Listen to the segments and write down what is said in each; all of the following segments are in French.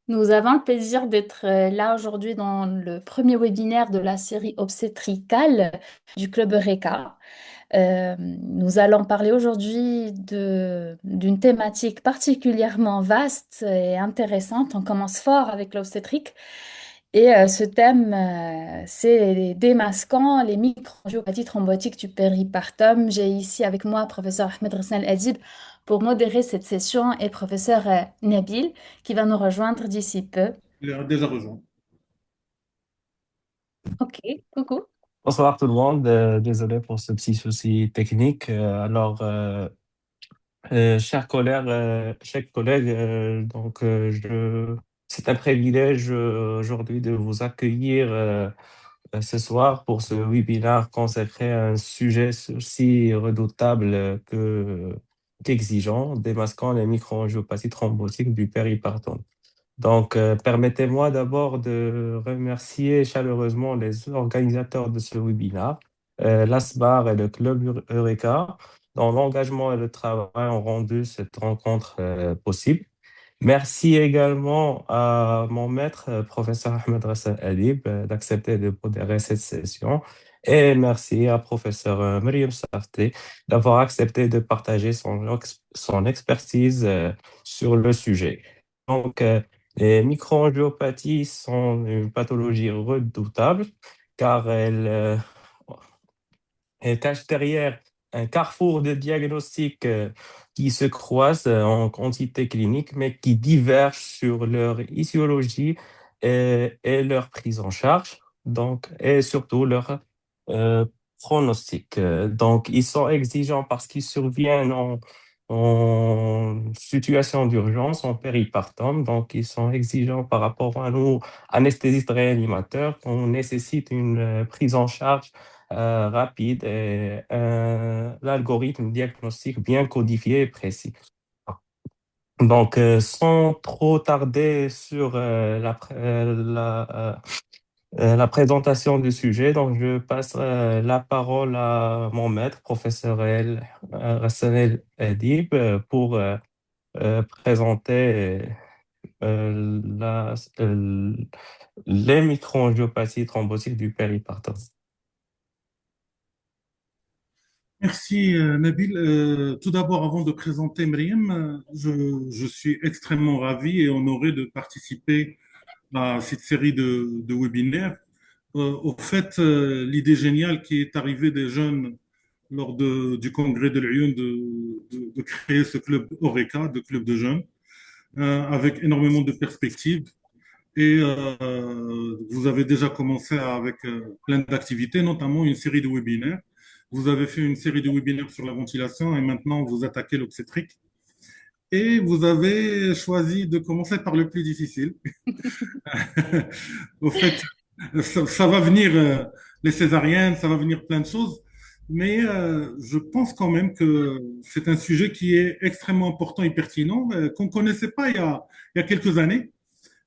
Nous avons le plaisir d'être là aujourd'hui dans le premier webinaire de la série obstétricale du Club Eureka. Nous allons parler aujourd'hui d'une thématique particulièrement vaste et intéressante. On commence fort avec l'obstétrique et ce thème, c'est les démasquant les microangiopathies thrombotiques du péripartum. J'ai ici avec moi professeur Ahmed Rassan El-Adib pour modérer cette session et professeur Nabil qui va nous rejoindre d'ici peu. Il a déjà rejoint. Ok, coucou. Bonsoir tout le monde. Désolé pour ce petit souci technique. Chers collègues, c'est un privilège aujourd'hui de vous accueillir ce soir pour ce webinaire consacré à un sujet aussi redoutable qu'exigeant, démasquant les microangiopathies thrombotiques du péripartum. Permettez-moi d'abord de remercier chaleureusement les organisateurs de ce webinaire, l'ASBAR et le Club Eureka, dont l'engagement et le travail ont rendu cette rencontre possible. Merci également à mon maître, professeur Ahmed Rassa Adib, d'accepter de modérer cette session. Et merci à professeur Mariam Safti d'avoir accepté de partager son expertise sur le sujet. Donc, euh, les microangiopathies sont une pathologie redoutable car elles cachent derrière un carrefour de diagnostics qui se croisent en quantité clinique, mais qui divergent sur leur étiologie et leur prise en charge, et surtout leur euh, pronostic. Ils sont exigeants parce qu'ils surviennent en situation d'urgence, en péripartum. Donc, ils sont exigeants par rapport à nous, anesthésistes réanimateurs, qu'on nécessite une prise en charge rapide et l'algorithme diagnostique bien codifié et précis. Sans trop tarder sur la présentation du sujet, je passe la parole à mon maître, professeur Rassanel Edib, pour présenter les microangiopathies thrombotiques du péripartum. Merci Nabil. Tout d'abord, avant de présenter Mriem, je suis extrêmement ravi et honoré de participer à cette série de webinaires. Au fait, l'idée géniale qui est arrivée des jeunes lors du congrès de l'Uyun de créer ce club Oreca, de club de jeunes, avec énormément de perspectives. Et vous avez déjà commencé avec plein d'activités, notamment une série de webinaires. Vous avez fait une série de webinaires sur la ventilation et maintenant vous attaquez l'obstétrique. Et vous avez choisi de commencer par le plus difficile. Au fait, ça va venir, les césariennes, ça va venir plein de choses. Mais je pense quand même que c'est un sujet qui est extrêmement important et pertinent, qu'on ne connaissait pas il y a quelques années,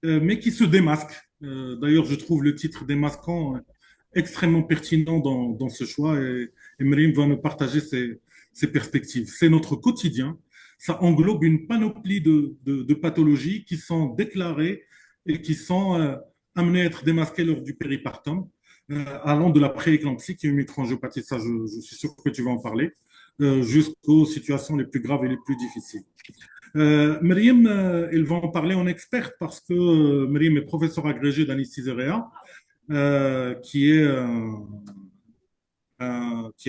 mais qui se démasque. D'ailleurs, je trouve le titre démasquant extrêmement pertinent dans ce choix et Mrim va nous partager ses perspectives. C'est notre quotidien. Ça englobe une panoplie de pathologies qui sont déclarées et qui sont amenées à être démasquées lors du péripartum, allant de la prééclampsie, qui est une microangiopathie, ça je suis sûr que tu vas en parler, jusqu'aux situations les plus graves et les plus difficiles. Myriam, ils vont en parler en experte parce que Myriam est professeur agrégé d'anesthésie réa, qui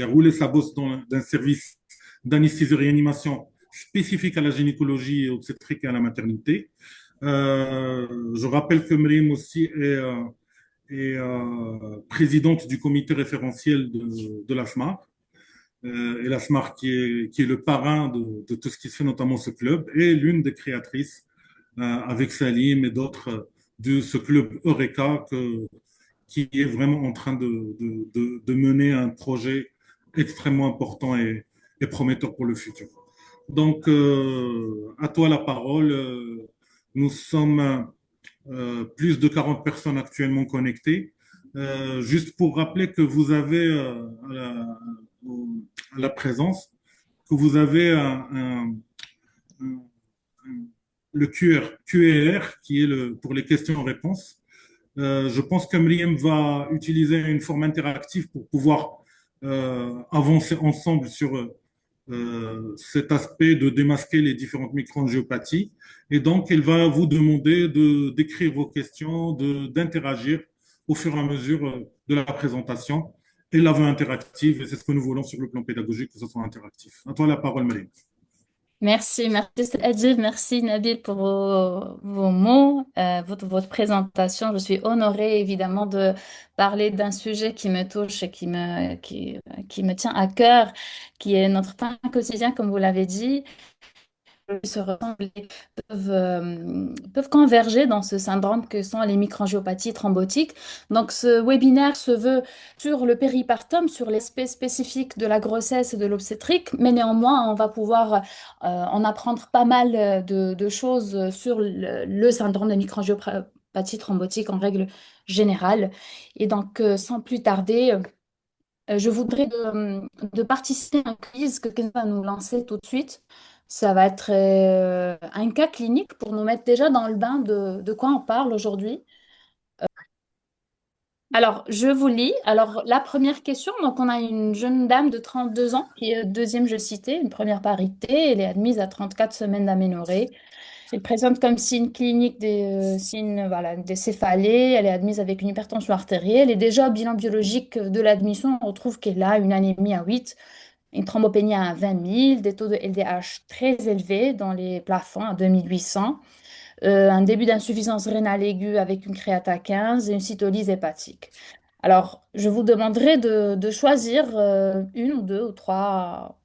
a roulé sa bosse dans un service d'anesthésie-réanimation spécifique à la gynécologie obstétrique et à la maternité. Je rappelle que Myriam aussi est présidente du comité référentiel de l'ASMAR, et la SMART qui est le parrain de tout ce qui se fait, notamment ce club, et l'une des créatrices, avec Salim et d'autres, de ce club Eureka qui est vraiment en train de mener un projet extrêmement important et prometteur pour le futur. Donc, à toi la parole. Nous sommes plus de 40 personnes actuellement connectées. Juste pour rappeler que vous avez à la présence, que vous avez un- le QER, qui est pour les questions-réponses. Je pense qu'Amriem va utiliser une forme interactive pour pouvoir avancer ensemble sur cet aspect de démasquer les différentes microangiopathies. Et donc, elle va vous demander d'écrire vos questions, d'interagir au fur et à mesure de la présentation. Elle la veut interactive et c'est ce que nous voulons sur le plan pédagogique, que ce soit interactif. À toi la parole, Marie. Merci Adil, merci Nabil pour vos mots, votre présentation. Je suis honorée évidemment de parler d'un sujet qui me touche et qui me tient à cœur, qui est notre pain quotidien, comme vous l'avez dit. Se ressembler, peuvent converger dans ce syndrome que sont les microangiopathies thrombotiques. Donc, ce webinaire se veut sur le péripartum, sur l'aspect spécifique de la grossesse et de l'obstétrique, mais néanmoins, on va pouvoir en apprendre pas mal de choses sur le syndrome de microangiopathie thrombotique en règle générale. Et donc, sans plus tarder, je voudrais de participer à un quiz que Ken va nous lancer tout de suite. Ça va être un cas clinique pour nous mettre déjà dans le bain de quoi on parle aujourd'hui. Alors, je vous lis. Alors, la première question, donc on a une jeune dame de 32 ans qui est deuxième, je citais, une première parité. Elle est admise à 34 semaines d'aménorrhée. Elle présente comme signe clinique des signes voilà, des céphalées. Elle est admise avec une hypertension artérielle. Et déjà, au bilan biologique de l'admission, on retrouve qu'elle a une anémie à 8, une thrombopénie à 20 000, des taux de LDH très élevés dans les plafonds à 2800, un début d'insuffisance rénale aiguë avec une créata 15 et une cytolyse hépatique. Alors, je vous demanderai de choisir une ou deux ou trois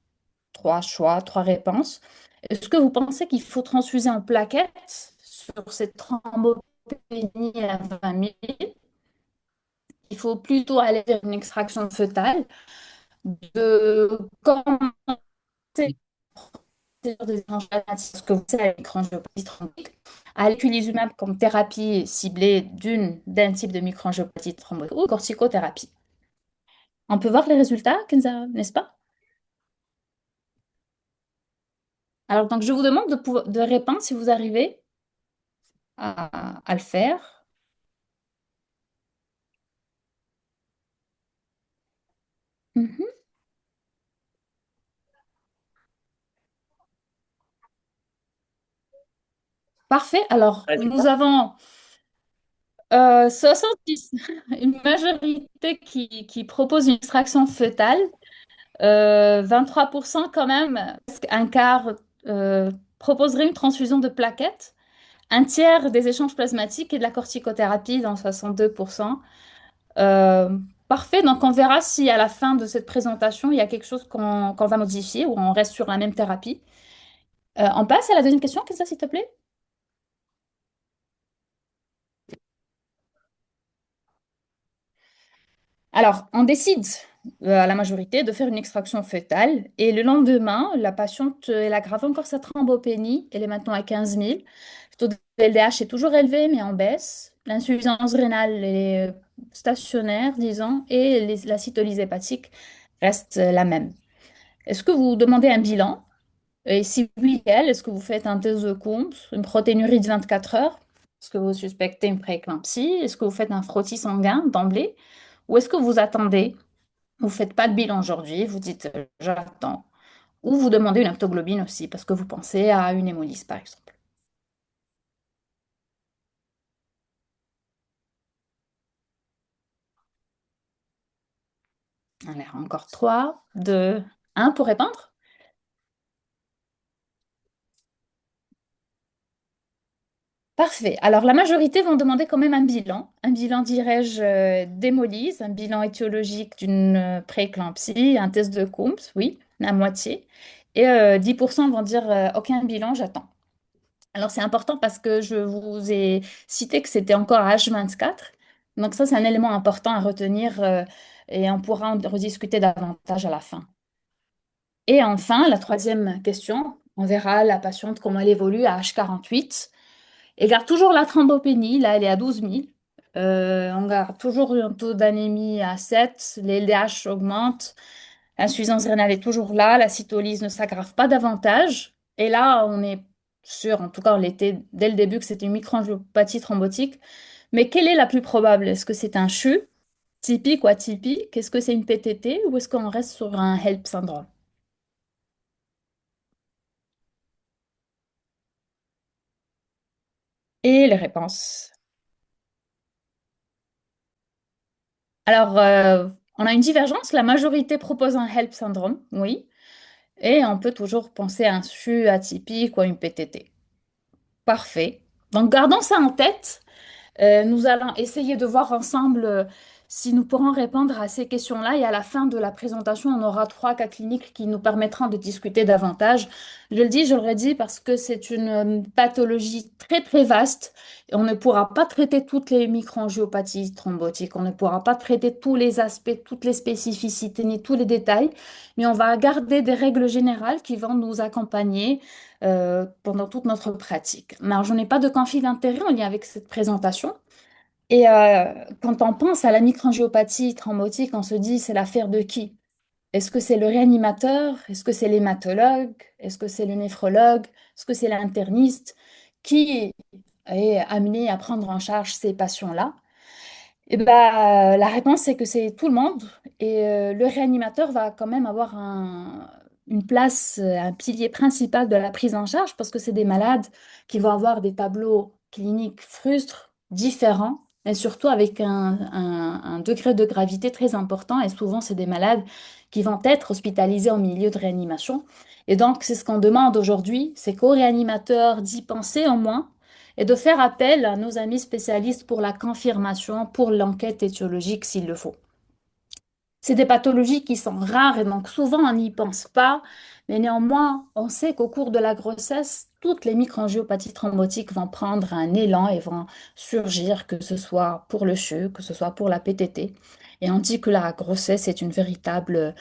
choix, trois réponses. Est-ce que vous pensez qu'il faut transfuser en plaquettes sur cette thrombopénie à 20 000? Il faut plutôt aller vers une extraction fœtale de commencer des échanges parce que vous savez, microangiopathie thrombotique, à l'éculizumab comme thérapie ciblée d'un type de microangiopathie thrombotique ou corticothérapie. On peut voir les résultats, Kenza, n'est-ce pas? Alors, donc, je vous demande de répondre si vous arrivez à le faire. Mhm. Parfait. Alors, nous avons 70, une majorité qui propose une extraction fœtale, 23% quand même, presque un quart proposerait une transfusion de plaquettes, un tiers des échanges plasmatiques et de la corticothérapie dans 62%. Euh, Parfait, donc on verra si à la fin de cette présentation, il y a quelque chose qu'on va modifier ou on reste sur la même thérapie. On passe à la deuxième question, qu'est-ce que ça, s'il te plaît? Alors, on décide à la majorité de faire une extraction fœtale et le lendemain, la patiente, elle aggrave encore sa thrombopénie. Elle est maintenant à 15 000. Le taux de LDH est toujours élevé, mais en baisse. L'insuffisance rénale elle est stationnaire, disons, et la cytolyse hépatique reste la même. Est-ce que vous demandez un bilan? Et si oui, est-ce que vous faites un test de Coombs, une protéinurie de 24 heures? Est-ce que vous suspectez une prééclampsie? Est-ce que vous faites un frottis sanguin d'emblée? Ou est-ce que vous attendez? Vous faites pas de bilan aujourd'hui, vous dites j'attends. Ou vous demandez une haptoglobine aussi, parce que vous pensez à une hémolyse, par exemple. Alors, encore 3, 2, 1 pour répondre. Parfait. Alors, la majorité vont demander quand même un bilan. Un bilan, dirais-je, d'hémolyse, un bilan étiologique d'une prééclampsie, un test de Coombs, oui, la moitié. Et 10% vont dire aucun bilan, j'attends. Alors, c'est important parce que je vous ai cité que c'était encore à H24. Donc, ça, c'est un élément important à retenir et on pourra en rediscuter davantage à la fin. Et enfin, la troisième question, on verra la patiente comment elle évolue à H48. Elle garde toujours la thrombopénie, là, elle est à 12 000. On garde toujours un taux d'anémie à 7, les LDH augmentent, l'insuffisance rénale est toujours là, la cytolyse ne s'aggrave pas davantage. Et là, on est sûr, en tout cas on l'était dès le début que c'était une microangiopathie thrombotique. Mais quelle est la plus probable? Est-ce que c'est un CHU, typique ou atypique? Est-ce que c'est une PTT ou est-ce qu'on reste sur un HELP syndrome? Et les réponses. Alors, on a une divergence. La majorité propose un HELP syndrome, oui. Et on peut toujours penser à un CHU atypique ou à une PTT. Parfait. Donc, gardons ça en tête. Nous allons essayer de voir ensemble si nous pourrons répondre à ces questions-là. Et à la fin de la présentation, on aura trois cas cliniques qui nous permettront de discuter davantage. Je le dis, je le redis, parce que c'est une pathologie très très vaste. Et on ne pourra pas traiter toutes les microangiopathies thrombotiques. On ne pourra pas traiter tous les aspects, toutes les spécificités, ni tous les détails. Mais on va garder des règles générales qui vont nous accompagner pendant toute notre pratique. Mais alors, je n'ai pas de conflit d'intérêt en lien avec cette présentation. Et quand on pense à la microangiopathie thrombotique, on se dit c'est l'affaire de qui? Est-ce que c'est le réanimateur? Est-ce que c'est l'hématologue? Est-ce que c'est le néphrologue? Est-ce que c'est l'interniste qui est amené à prendre en charge ces patients-là? Eh ben, la réponse, c'est que c'est tout le monde. Et le réanimateur va quand même avoir une place, un pilier principal de la prise en charge parce que c'est des malades qui vont avoir des tableaux cliniques frustres, différents, et surtout avec un degré de gravité très important. Et souvent, c'est des malades qui vont être hospitalisés en milieu de réanimation. Et donc, c'est ce qu'on demande aujourd'hui, c'est qu'au réanimateur d'y penser au moins et de faire appel à nos amis spécialistes pour la confirmation, pour l'enquête étiologique s'il le faut. C'est des pathologies qui sont rares et donc souvent on n'y pense pas, mais néanmoins on sait qu'au cours de la grossesse, toutes les microangiopathies thrombotiques vont prendre un élan et vont surgir, que ce soit pour le CHU, que ce soit pour la PTT. Et on dit que la grossesse est une véritable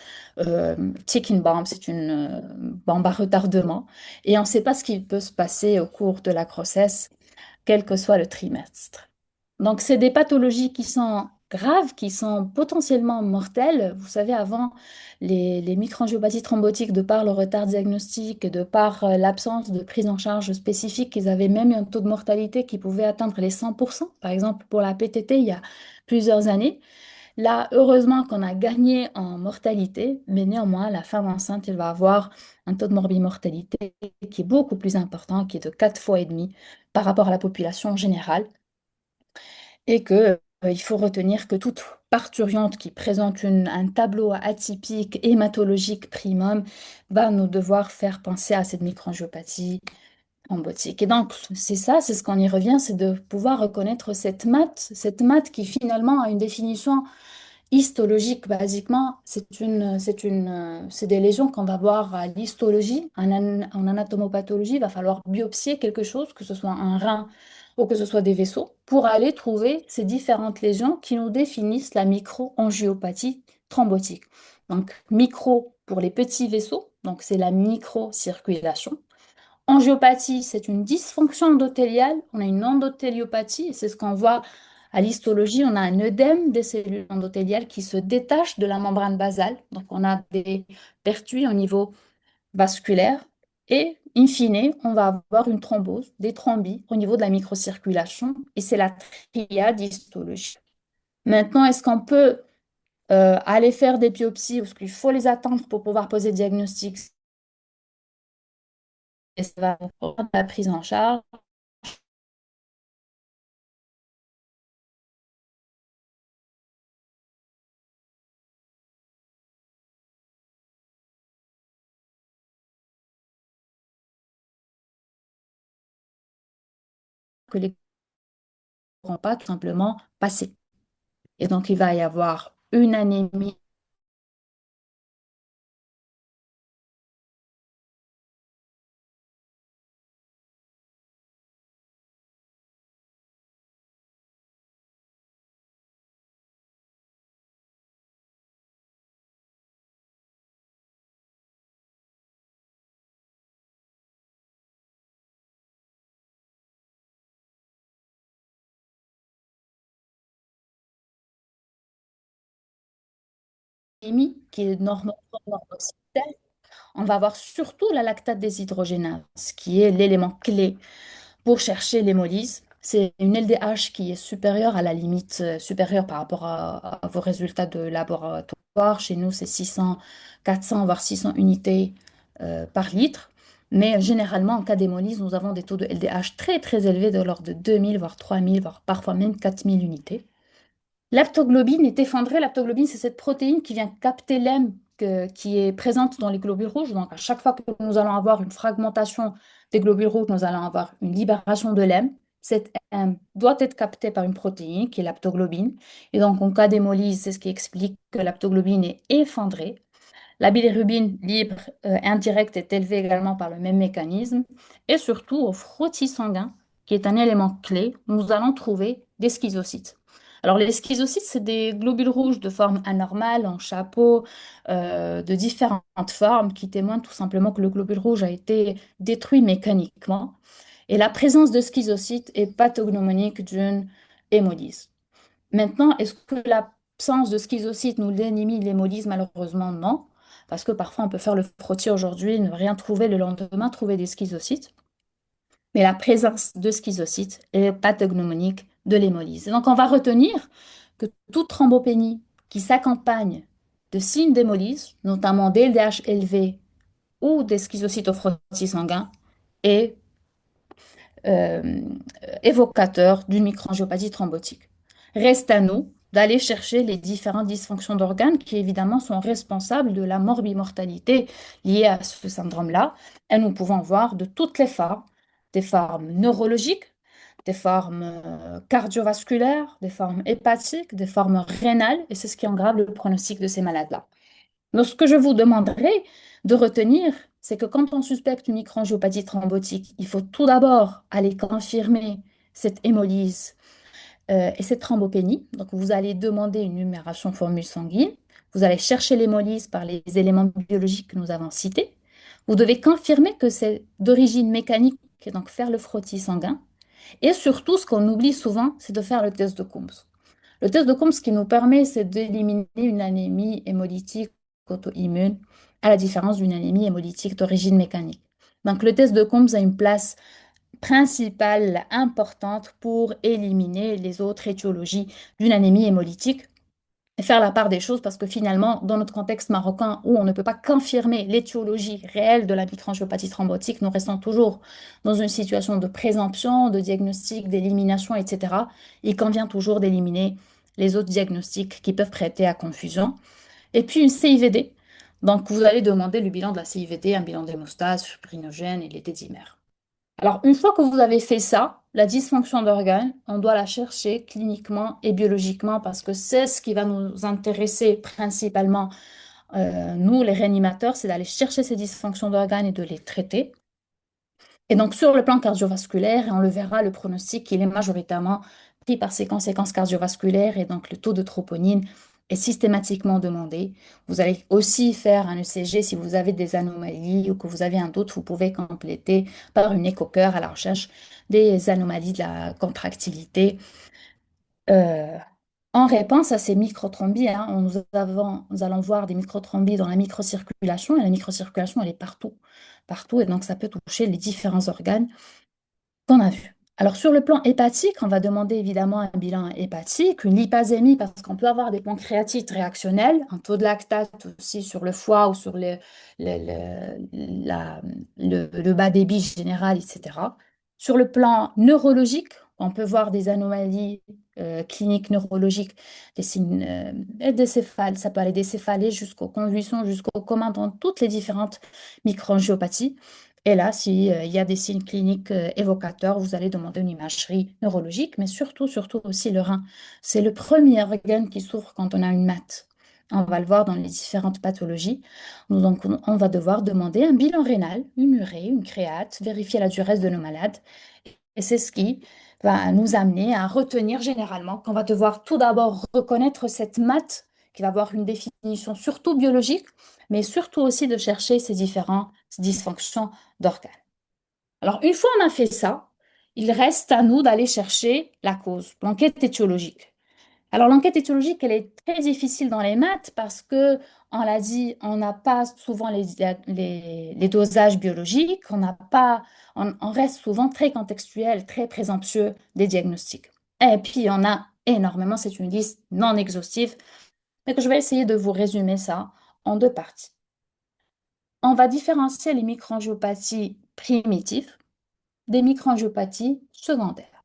ticking bomb, c'est une bombe à retardement. Et on ne sait pas ce qui peut se passer au cours de la grossesse quel que soit le trimestre. Donc, c'est des pathologies qui sont graves, qui sont potentiellement mortelles. Vous savez, avant, les microangiopathies thrombotiques, de par le retard diagnostique et de par l'absence de prise en charge spécifique, ils avaient même un taux de mortalité qui pouvait atteindre les 100%. Par exemple, pour la PTT, il y a plusieurs années. Là, heureusement qu'on a gagné en mortalité, mais néanmoins, la femme enceinte, elle va avoir un taux de morbimortalité qui est beaucoup plus important, qui est de 4 fois et demi par rapport à la population générale, et que il faut retenir que toute parturiente qui présente un tableau atypique hématologique primum va nous devoir faire penser à cette microangiopathie thrombotique. Et donc, c'est ça, c'est ce qu'on y revient, c'est de pouvoir reconnaître cette matte qui finalement a une définition histologique, basiquement, c'est des lésions qu'on va voir à l'histologie. En anatomopathologie, il va falloir biopsier quelque chose, que ce soit un rein ou que ce soit des vaisseaux, pour aller trouver ces différentes lésions qui nous définissent la microangiopathie thrombotique. Donc, micro pour les petits vaisseaux, donc c'est la microcirculation. Angiopathie, c'est une dysfonction endothéliale. On a une endotéliopathie, et c'est ce qu'on voit à l'histologie. On a un œdème des cellules endothéliales qui se détachent de la membrane basale. Donc, on a des pertuis au niveau vasculaire. Et, in fine, on va avoir une thrombose, des thrombis au niveau de la microcirculation. Et c'est la triade histologique. Maintenant, est-ce qu'on peut aller faire des biopsies ou est-ce qu'il faut les attendre pour pouvoir poser le diagnostic? Et ça va prendre la prise en charge. Que les pourront pas tout simplement passer. Et donc, il va y avoir une anémie qui est normocytaire. on va avoir surtout la lactate deshydrogénase, qui est l'élément clé pour chercher l'hémolyse. C'est une LDH qui est supérieure à la limite supérieure par rapport à vos résultats de laboratoire. Chez nous, c'est 600, 400, voire 600 unités par litre. Mais généralement, en cas d'hémolyse, nous avons des taux de LDH très très élevés de l'ordre de 2000, voire 3000, voire parfois même 4000 unités. L'aptoglobine est effondrée. L'aptoglobine, c'est cette protéine qui vient capter l'hème qui est présente dans les globules rouges. Donc, à chaque fois que nous allons avoir une fragmentation des globules rouges, nous allons avoir une libération de l'hème. Cette hème doit être captée par une protéine qui est l'aptoglobine. Et donc, en cas d'hémolyse, c'est ce qui explique que l'aptoglobine est effondrée. La bilirubine libre indirecte est élevée également par le même mécanisme. Et surtout, au frottis sanguin, qui est un élément clé, nous allons trouver des schizocytes. Alors, les schizocytes, c'est des globules rouges de forme anormale, en chapeau, de différentes formes, qui témoignent tout simplement que le globule rouge a été détruit mécaniquement. Et la présence de schizocytes est pathognomonique d'une hémolyse. Maintenant, est-ce que l'absence de schizocytes nous élimine l'hémolyse? Malheureusement, non. Parce que parfois, on peut faire le frottis aujourd'hui, ne rien trouver le lendemain, trouver des schizocytes. Mais la présence de schizocytes est pathognomonique de l'hémolyse. Et donc, on va retenir que toute thrombopénie qui s'accompagne de signes d'hémolyse, notamment des LDH élevés ou des schizocytes au frottis sanguin, est euh, évocateur d'une microangiopathie thrombotique. Reste à nous d'aller chercher les différentes dysfonctions d'organes qui évidemment sont responsables de la morbimortalité liée à ce syndrome-là. Et nous pouvons voir de toutes les formes, des formes neurologiques, des formes cardiovasculaires, des formes hépatiques, des formes rénales, et c'est ce qui engrave le pronostic de ces malades-là. Donc, ce que je vous demanderai de retenir, c'est que quand on suspecte une microangiopathie thrombotique, il faut tout d'abord aller confirmer cette hémolyse et cette thrombopénie. Donc, vous allez demander une numération formule sanguine. Vous allez chercher l'hémolyse par les éléments biologiques que nous avons cités. Vous devez confirmer que c'est d'origine mécanique, et donc faire le frottis sanguin. Et surtout, ce qu'on oublie souvent, c'est de faire le test de Coombs. Le test de Coombs, ce qui nous permet, c'est d'éliminer une anémie hémolytique auto-immune, à la différence d'une anémie hémolytique d'origine mécanique. Donc, le test de Coombs a une place principale, importante pour éliminer les autres étiologies d'une anémie hémolytique et faire la part des choses parce que finalement, dans notre contexte marocain où on ne peut pas confirmer l'étiologie réelle de la microangiopathie thrombotique, nous restons toujours dans une situation de présomption, de diagnostic, d'élimination, etc. Il convient toujours d'éliminer les autres diagnostics qui peuvent prêter à confusion. Et puis une CIVD. Donc, vous allez demander le bilan de la CIVD, un bilan d'hémostase, fibrinogène et les dédimères. Alors, une fois que vous avez fait ça, la dysfonction d'organes, on doit la chercher cliniquement et biologiquement parce que c'est ce qui va nous intéresser principalement, nous, les réanimateurs, c'est d'aller chercher ces dysfonctions d'organes et de les traiter. Et donc, sur le plan cardiovasculaire, et on le verra, le pronostic, il est majoritairement pris par ces conséquences cardiovasculaires et donc le taux de troponine est systématiquement demandé. Vous allez aussi faire un ECG si vous avez des anomalies ou que vous avez un doute, vous pouvez compléter par une écho-cœur à la recherche des anomalies de la contractilité. Euh, En réponse à ces microthrombie, hein, nous allons voir des microthrombie dans la microcirculation et la microcirculation, elle est partout, partout, et donc ça peut toucher les différents organes qu'on a vus. Alors sur le plan hépatique, on va demander évidemment un bilan hépatique, une lipasémie parce qu'on peut avoir des pancréatites réactionnelles, un taux de lactate aussi sur le foie ou sur le bas débit général, etc. Sur le plan neurologique, on peut voir des anomalies cliniques neurologiques, des signes des céphales, ça peut aller des céphalées jusqu'aux convulsions, jusqu'au coma dans toutes les différentes microangiopathies. Et là, s'il y a des signes cliniques évocateurs, vous allez demander une imagerie neurologique, mais surtout, surtout aussi le rein. C'est le premier organe qui souffre quand on a une MAT. On va le voir dans les différentes pathologies. Donc, on va devoir demander un bilan rénal, une urée, une créate, vérifier la durée de nos malades. Et c'est ce qui va nous amener à retenir généralement qu'on va devoir tout d'abord reconnaître cette MAT qui va avoir une définition surtout biologique, mais surtout aussi de chercher ces différentes dysfonctions d'organes. Alors, une fois on a fait ça, il reste à nous d'aller chercher la cause, l'enquête étiologique. Alors, l'enquête étiologique, elle est très difficile dans les maths parce que on l'a dit, on n'a pas souvent les dosages biologiques, on n'a pas, on reste souvent très contextuel, très présomptueux des diagnostics. Et puis, il y en a énormément, c'est une liste non exhaustive, mais que je vais essayer de vous résumer ça en deux parties. On va différencier les microangiopathies primitives des microangiopathies secondaires.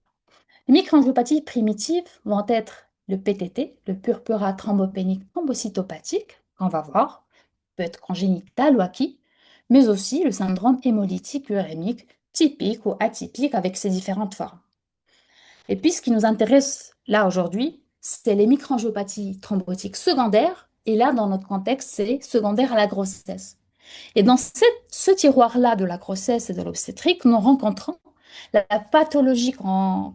Les microangiopathies primitives vont être le PTT, le purpura thrombopénique thrombocytopathique, qu'on va voir, peut être congénital ou acquis, mais aussi le syndrome hémolytique urémique typique ou atypique avec ses différentes formes. Et puis, ce qui nous intéresse là aujourd'hui, c'est les microangiopathies thrombotiques secondaires. Et là, dans notre contexte, c'est secondaire à la grossesse. Et dans ce tiroir-là de la grossesse et de l'obstétrique, nous rencontrons la pathologie qu'on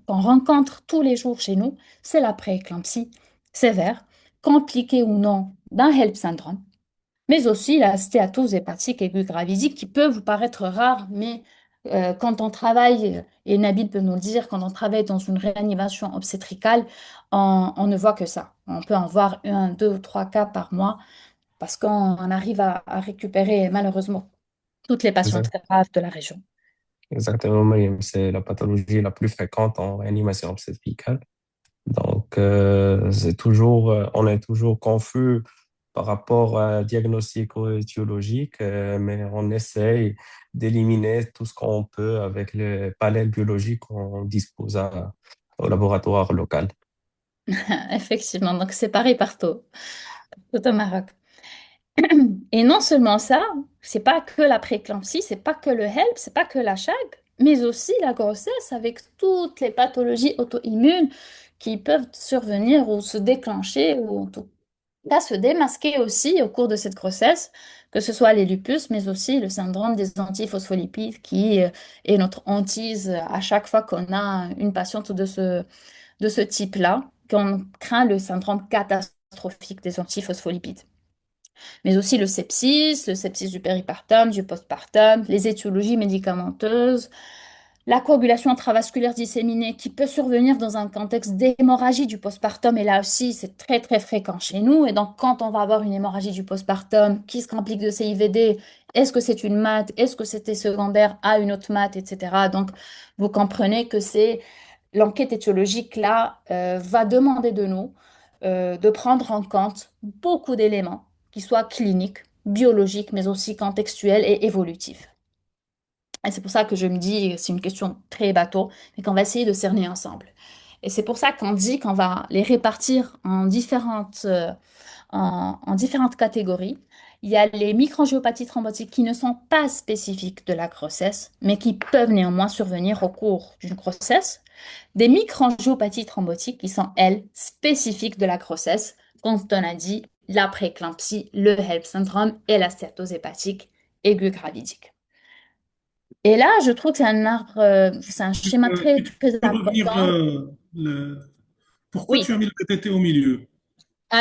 rencontre tous les jours chez nous, c'est la prééclampsie sévère, compliquée ou non d'un HELP syndrome, mais aussi la stéatose hépatique aiguë gravidique qui peut vous paraître rare, mais quand on travaille, et Nabil peut nous le dire, quand on travaille dans une réanimation obstétricale, on ne voit que ça. On peut en voir un, deux ou trois cas par mois parce qu'on arrive à récupérer malheureusement toutes les patients Exact- très graves de la région. Exactement, Mariam. C'est la pathologie la plus fréquente en réanimation obstétricale. Donc, on est toujours confus par rapport à un diagnostic étiologique, mais on essaye d'éliminer tout ce qu'on peut avec les panels biologiques qu'on dispose au laboratoire local. Effectivement, donc c'est pareil partout, tout au Maroc. Et non seulement ça, c'est pas que la prééclampsie, c'est pas que le HELP, c'est pas que la CHAG, mais aussi la grossesse avec toutes les pathologies auto-immunes qui peuvent survenir ou se déclencher ou en tout cas se démasquer aussi au cours de cette grossesse, que ce soit les lupus, mais aussi le syndrome des antiphospholipides qui est notre hantise à chaque fois qu'on a une patiente de ce type-là, qu'on craint le syndrome catastrophique des antiphospholipides mais aussi le sepsis du péripartum, du postpartum, les étiologies médicamenteuses, la coagulation intravasculaire disséminée qui peut survenir dans un contexte d'hémorragie du postpartum. Et là aussi, c'est très, très fréquent chez nous. Et donc, quand on va avoir une hémorragie du postpartum qui se complique de CIVD, est-ce que c'est une MAT? Est-ce que c'était secondaire à une autre MAT, etc. Donc, vous comprenez que c'est l'enquête étiologique là va demander de nous de prendre en compte beaucoup d'éléments qui soient cliniques, biologiques, mais aussi contextuels et évolutifs. Et c'est pour ça que je me dis, c'est une question très bateau, mais qu'on va essayer de cerner ensemble. Et c'est pour ça qu'on dit qu'on va les répartir en différentes catégories. Il y a les microangiopathies thrombotiques qui ne sont pas spécifiques de la grossesse, mais qui peuvent néanmoins survenir au cours d'une grossesse. Des microangiopathies thrombotiques qui sont, elles, spécifiques de la grossesse, quand on a dit la prééclampsie, le HELP syndrome et la stéatose hépatique aiguë gravidique. Et là, je trouve que c'est un arbre, c'est un schéma très, Tu très peux revenir, important. pourquoi tu Oui, as mis le PTT au milieu?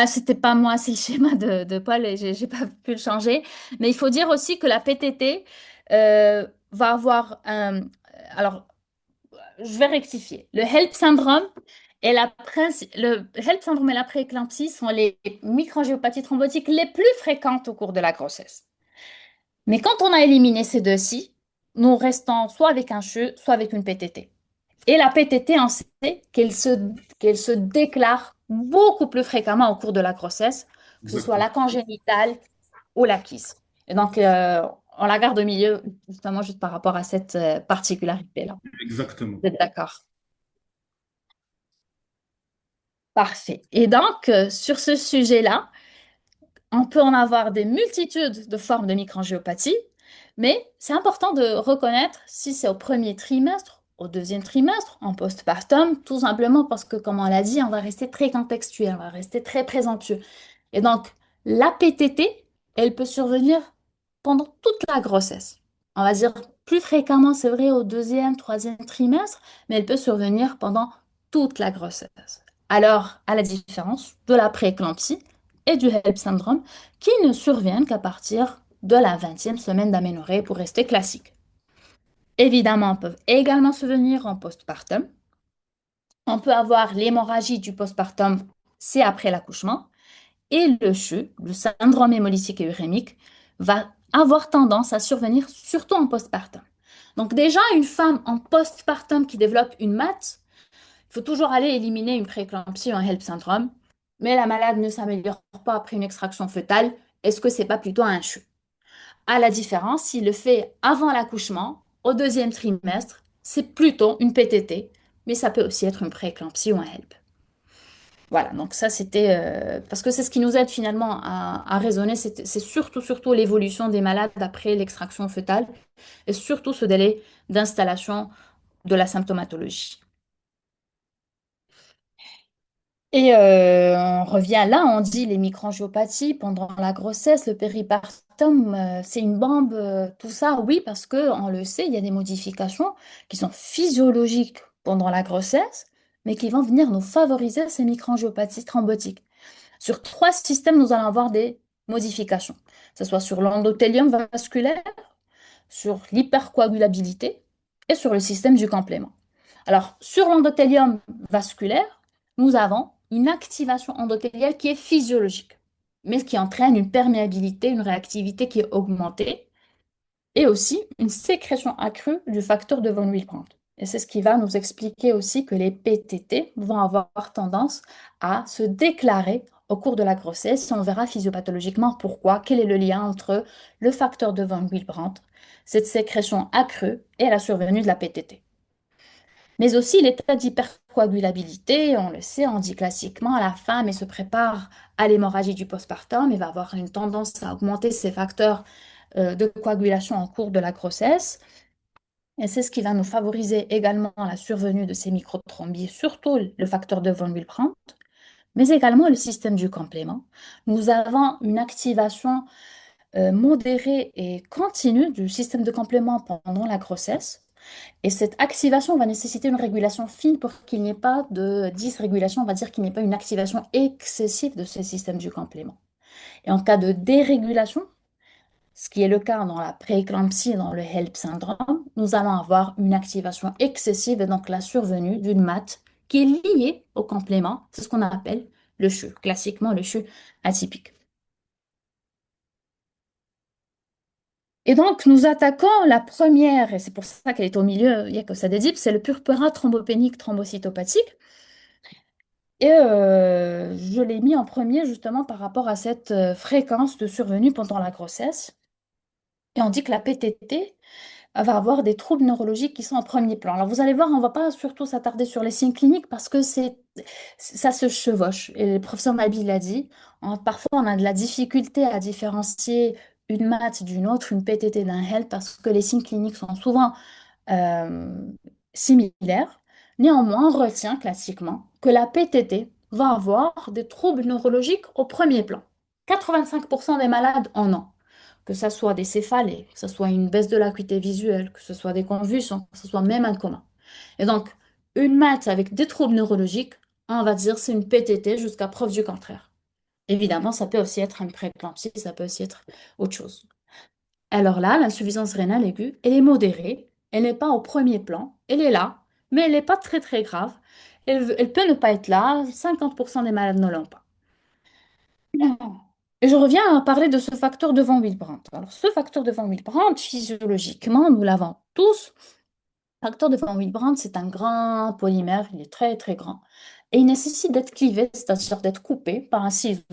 c'était pas moi, c'est le schéma de Paul et j'ai pas pu le changer. Mais il faut dire aussi que la PTT va avoir un... Alors, je vais rectifier. Le HELP syndrome et la prééclampsie sont les microangiopathies thrombotiques les plus fréquentes au cours de la grossesse. Mais quand on a éliminé ces deux-ci, nous restons soit avec un CHU, soit avec une PTT. Et la PTT, on sait qu'elle se déclare beaucoup plus fréquemment au cours de la grossesse, que ce soit Exactement. la congénitale ou la kyste. Et donc, on la garde au milieu, justement, juste par rapport à cette particularité-là. Exactement. Vous êtes d'accord? Parfait. Et donc, sur ce sujet-là, on peut en avoir des multitudes de formes de microangiopathie, mais c'est important de reconnaître si c'est au premier trimestre, au deuxième trimestre, en postpartum, tout simplement parce que, comme on l'a dit, on va rester très contextuel, on va rester très présomptueux. Et donc, la PTT, elle peut survenir pendant toute la grossesse. On va dire plus fréquemment, c'est vrai, au deuxième, troisième trimestre, mais elle peut survenir pendant toute la grossesse. Alors, à la différence de la prééclampsie et du HELP syndrome, qui ne surviennent qu'à partir de la 20e semaine d'aménorrhée pour rester classique. Évidemment, on peut également survenir en postpartum. On peut avoir l'hémorragie du postpartum, c'est après l'accouchement. et le CHU, le syndrome hémolytique et urémique, va avoir tendance à survenir surtout en postpartum. Donc déjà, une femme en postpartum qui développe une MAT, il faut toujours aller éliminer une prééclampsie ou un HELP syndrome, mais la malade ne s'améliore pas après une extraction fœtale. Est-ce que c'est pas plutôt un CHU? À la différence, s'il le fait avant l'accouchement, au deuxième trimestre, c'est plutôt une PTT, mais ça peut aussi être une prééclampsie ou un HELP. Voilà, donc ça c'était parce que c'est ce qui nous aide finalement à raisonner, c'est surtout l'évolution des malades après l'extraction fœtale et surtout ce délai d'installation de la symptomatologie. Et on revient là, on dit les microangiopathies pendant la grossesse, le péripartum, c'est une bombe, tout ça, oui, parce que on le sait, il y a des modifications qui sont physiologiques pendant la grossesse, mais qui vont venir nous favoriser ces microangiopathies thrombotiques. Sur trois systèmes, nous allons avoir des modifications, que ce soit sur l'endothélium vasculaire, sur l'hypercoagulabilité et sur le système du complément. Alors, sur l'endothélium vasculaire, nous avons une activation endothéliale qui est physiologique, mais qui entraîne une perméabilité, une réactivité qui est augmentée, et aussi une sécrétion accrue du facteur de von Willebrand. Et c'est ce qui va nous expliquer aussi que les PTT vont avoir tendance à se déclarer au cours de la grossesse. On verra physiopathologiquement pourquoi, quel est le lien entre le facteur de von Willebrand, cette sécrétion accrue et la survenue de la PTT. Mais aussi l'état d'hypercoagulabilité, on le sait, on dit classiquement, la femme elle se prépare à l'hémorragie du postpartum et va avoir une tendance à augmenter ses facteurs de coagulation en cours de la grossesse. Et c'est ce qui va nous favoriser également la survenue de ces microtrombies, surtout le facteur de von Willebrand, mais également le système du complément. Nous avons une activation modérée et continue du système de complément pendant la grossesse. Et cette activation va nécessiter une régulation fine pour qu'il n'y ait pas de dysrégulation, on va dire qu'il n'y ait pas une activation excessive de ce système du complément. Et en cas de dérégulation, ce qui est le cas dans la prééclampsie et dans le HELP syndrome, nous allons avoir une activation excessive et donc la survenue d'une MAT qui est liée au complément. C'est ce qu'on appelle le CHU, classiquement le CHU atypique. Et donc, nous attaquons la première, et c'est pour ça qu'elle est au milieu, il n'y a que ça des c'est le purpura thrombopénique thrombocytopathique. Et je l'ai mis en premier justement par rapport à cette fréquence de survenue pendant la grossesse. Et on dit que la PTT va avoir des troubles neurologiques qui sont en premier plan. Alors vous allez voir, on ne va pas surtout s'attarder sur les signes cliniques parce que ça se chevauche. Et le professeur Mabi l'a dit, parfois on a de la difficulté à différencier une MAT d'une autre, une PTT d'un HELP parce que les signes cliniques sont souvent euh, similaires. Néanmoins, on retient classiquement que la PTT va avoir des troubles neurologiques au premier plan. 85% des malades en ont, que ce soit des céphalées, que ce soit une baisse de l'acuité visuelle, que ce soit des convulsions, que ce soit même un coma. Et donc, une MAT avec des troubles neurologiques, on va dire c'est une PTT jusqu'à preuve du contraire. Évidemment, ça peut aussi être une prééclampsie, ça peut aussi être autre chose. Alors là, l'insuffisance rénale aiguë, elle est modérée, elle n'est pas au premier plan, elle est là, mais elle n'est pas très très grave. Elle peut ne pas être là, 50% des malades ne l'ont pas. Et je reviens à parler de ce facteur de von Willebrand. Alors, ce facteur de von Willebrand, physiologiquement, nous l'avons tous. Le facteur de von Willebrand, c'est un grand polymère, il est très très grand. Et il nécessite d'être clivé, c'est-à-dire d'être coupé par un ciseau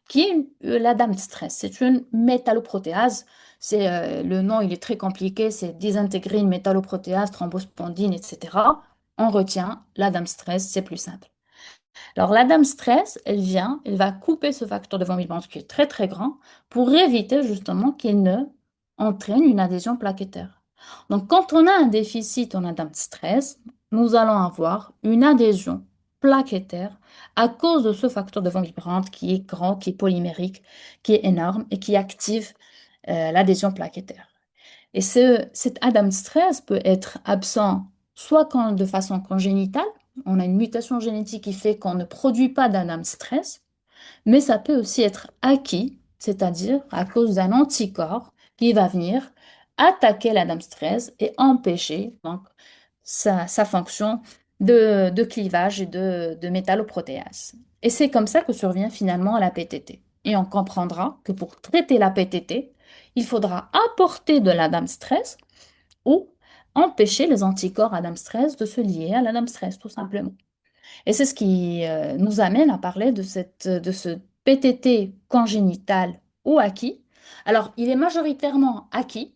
qui est la dame de stress. C'est une métalloprotéase. C'est le nom, il est très compliqué. C'est désintégrine, métalloprotéase, thrombospondine, etc. On retient la dame stress, c'est plus simple. Alors la dame stress, elle vient, elle va couper ce facteur de von Willebrand qui est très très grand pour éviter justement qu'il ne entraîne une adhésion plaquettaire. Donc quand on a un déficit en dame stress, nous allons avoir une adhésion plaquettaire à cause de ce facteur de von Willebrand qui est grand, qui est polymérique, qui est énorme et qui active l'adhésion plaquettaire. Et cet Adam stress peut être absent soit de façon congénitale, on a une mutation génétique qui fait qu'on ne produit pas d'Adam stress, mais ça peut aussi être acquis, c'est-à-dire à cause d'un anticorps qui va venir attaquer l'Adam stress et empêcher donc, sa fonction de clivage et de métalloprotéase. Et c'est comme ça que survient finalement la PTT. Et on comprendra que pour traiter la PTT, il faudra apporter de la dame stress ou empêcher les anticorps Adam stress de se lier à la dame stress, tout simplement. Et c'est ce qui nous amène à parler de ce PTT congénital ou acquis. Alors, il est majoritairement acquis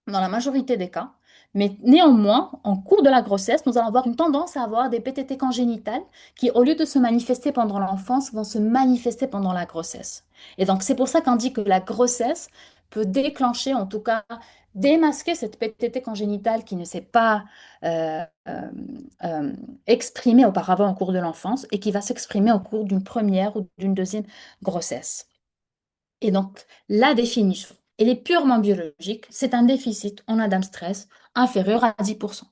dans la majorité des cas, mais néanmoins, en cours de la grossesse, nous allons avoir une tendance à avoir des PTT congénitales qui, au lieu de se manifester pendant l'enfance, vont se manifester pendant la grossesse. Et donc, c'est pour ça qu'on dit que la grossesse peut déclencher, en tout cas, démasquer cette PTT congénitale qui ne s'est pas euh, exprimée auparavant au cours de l'enfance et qui va s'exprimer au cours d'une première ou d'une deuxième grossesse. Et donc, la définition, elle est purement biologique, c'est un déficit en Adam stress inférieur à 10%.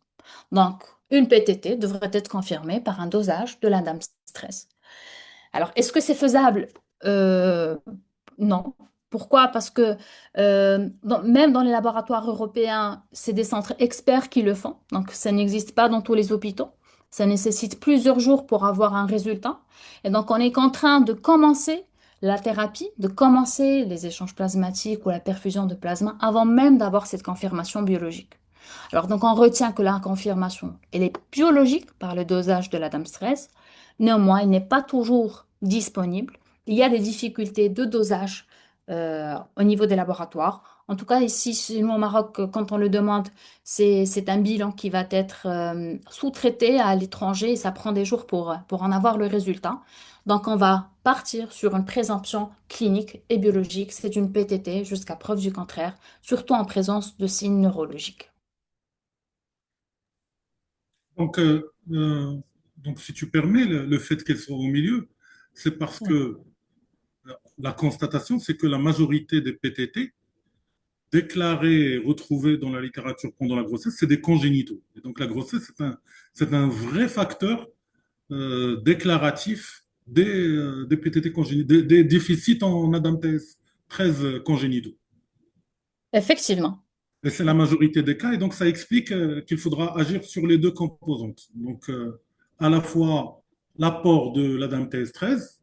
Donc, une PTT devrait être confirmée par un dosage de l'Adam stress. Alors, est-ce que c'est faisable? Euh, non. Pourquoi? Parce que même dans les laboratoires européens, c'est des centres experts qui le font. Donc, ça n'existe pas dans tous les hôpitaux. Ça nécessite plusieurs jours pour avoir un résultat. Et donc, on est en train de commencer la thérapie, de commencer les échanges plasmatiques ou la perfusion de plasma avant même d'avoir cette confirmation biologique. Alors, donc, on retient que la confirmation, elle est biologique par le dosage de la dame stress. Néanmoins, il n'est pas toujours disponible. Il y a des difficultés de dosage au niveau des laboratoires. En tout cas, ici, chez nous au Maroc, quand on le demande, c'est un bilan qui va être sous-traité à l'étranger et ça prend des jours pour en avoir le résultat. Donc, on va partir sur une présomption clinique et biologique. C'est une PTT jusqu'à preuve du contraire, surtout en présence de signes neurologiques. Donc, donc, si tu permets, le fait qu'elle soit au milieu, c'est parce Oui. que la constatation, c'est que la majorité des PTT déclarés et retrouvés dans la littérature pendant la grossesse, c'est des congénitaux. Et donc, la grossesse, c'est un vrai facteur déclaratif des PTT congénitaux, des déficits en ADAMTS 13 congénitaux. Effectivement. Et c'est la majorité des cas, et donc ça explique qu'il faudra agir sur les deux composantes. Donc, à la fois l'apport de l'ADAM TS13,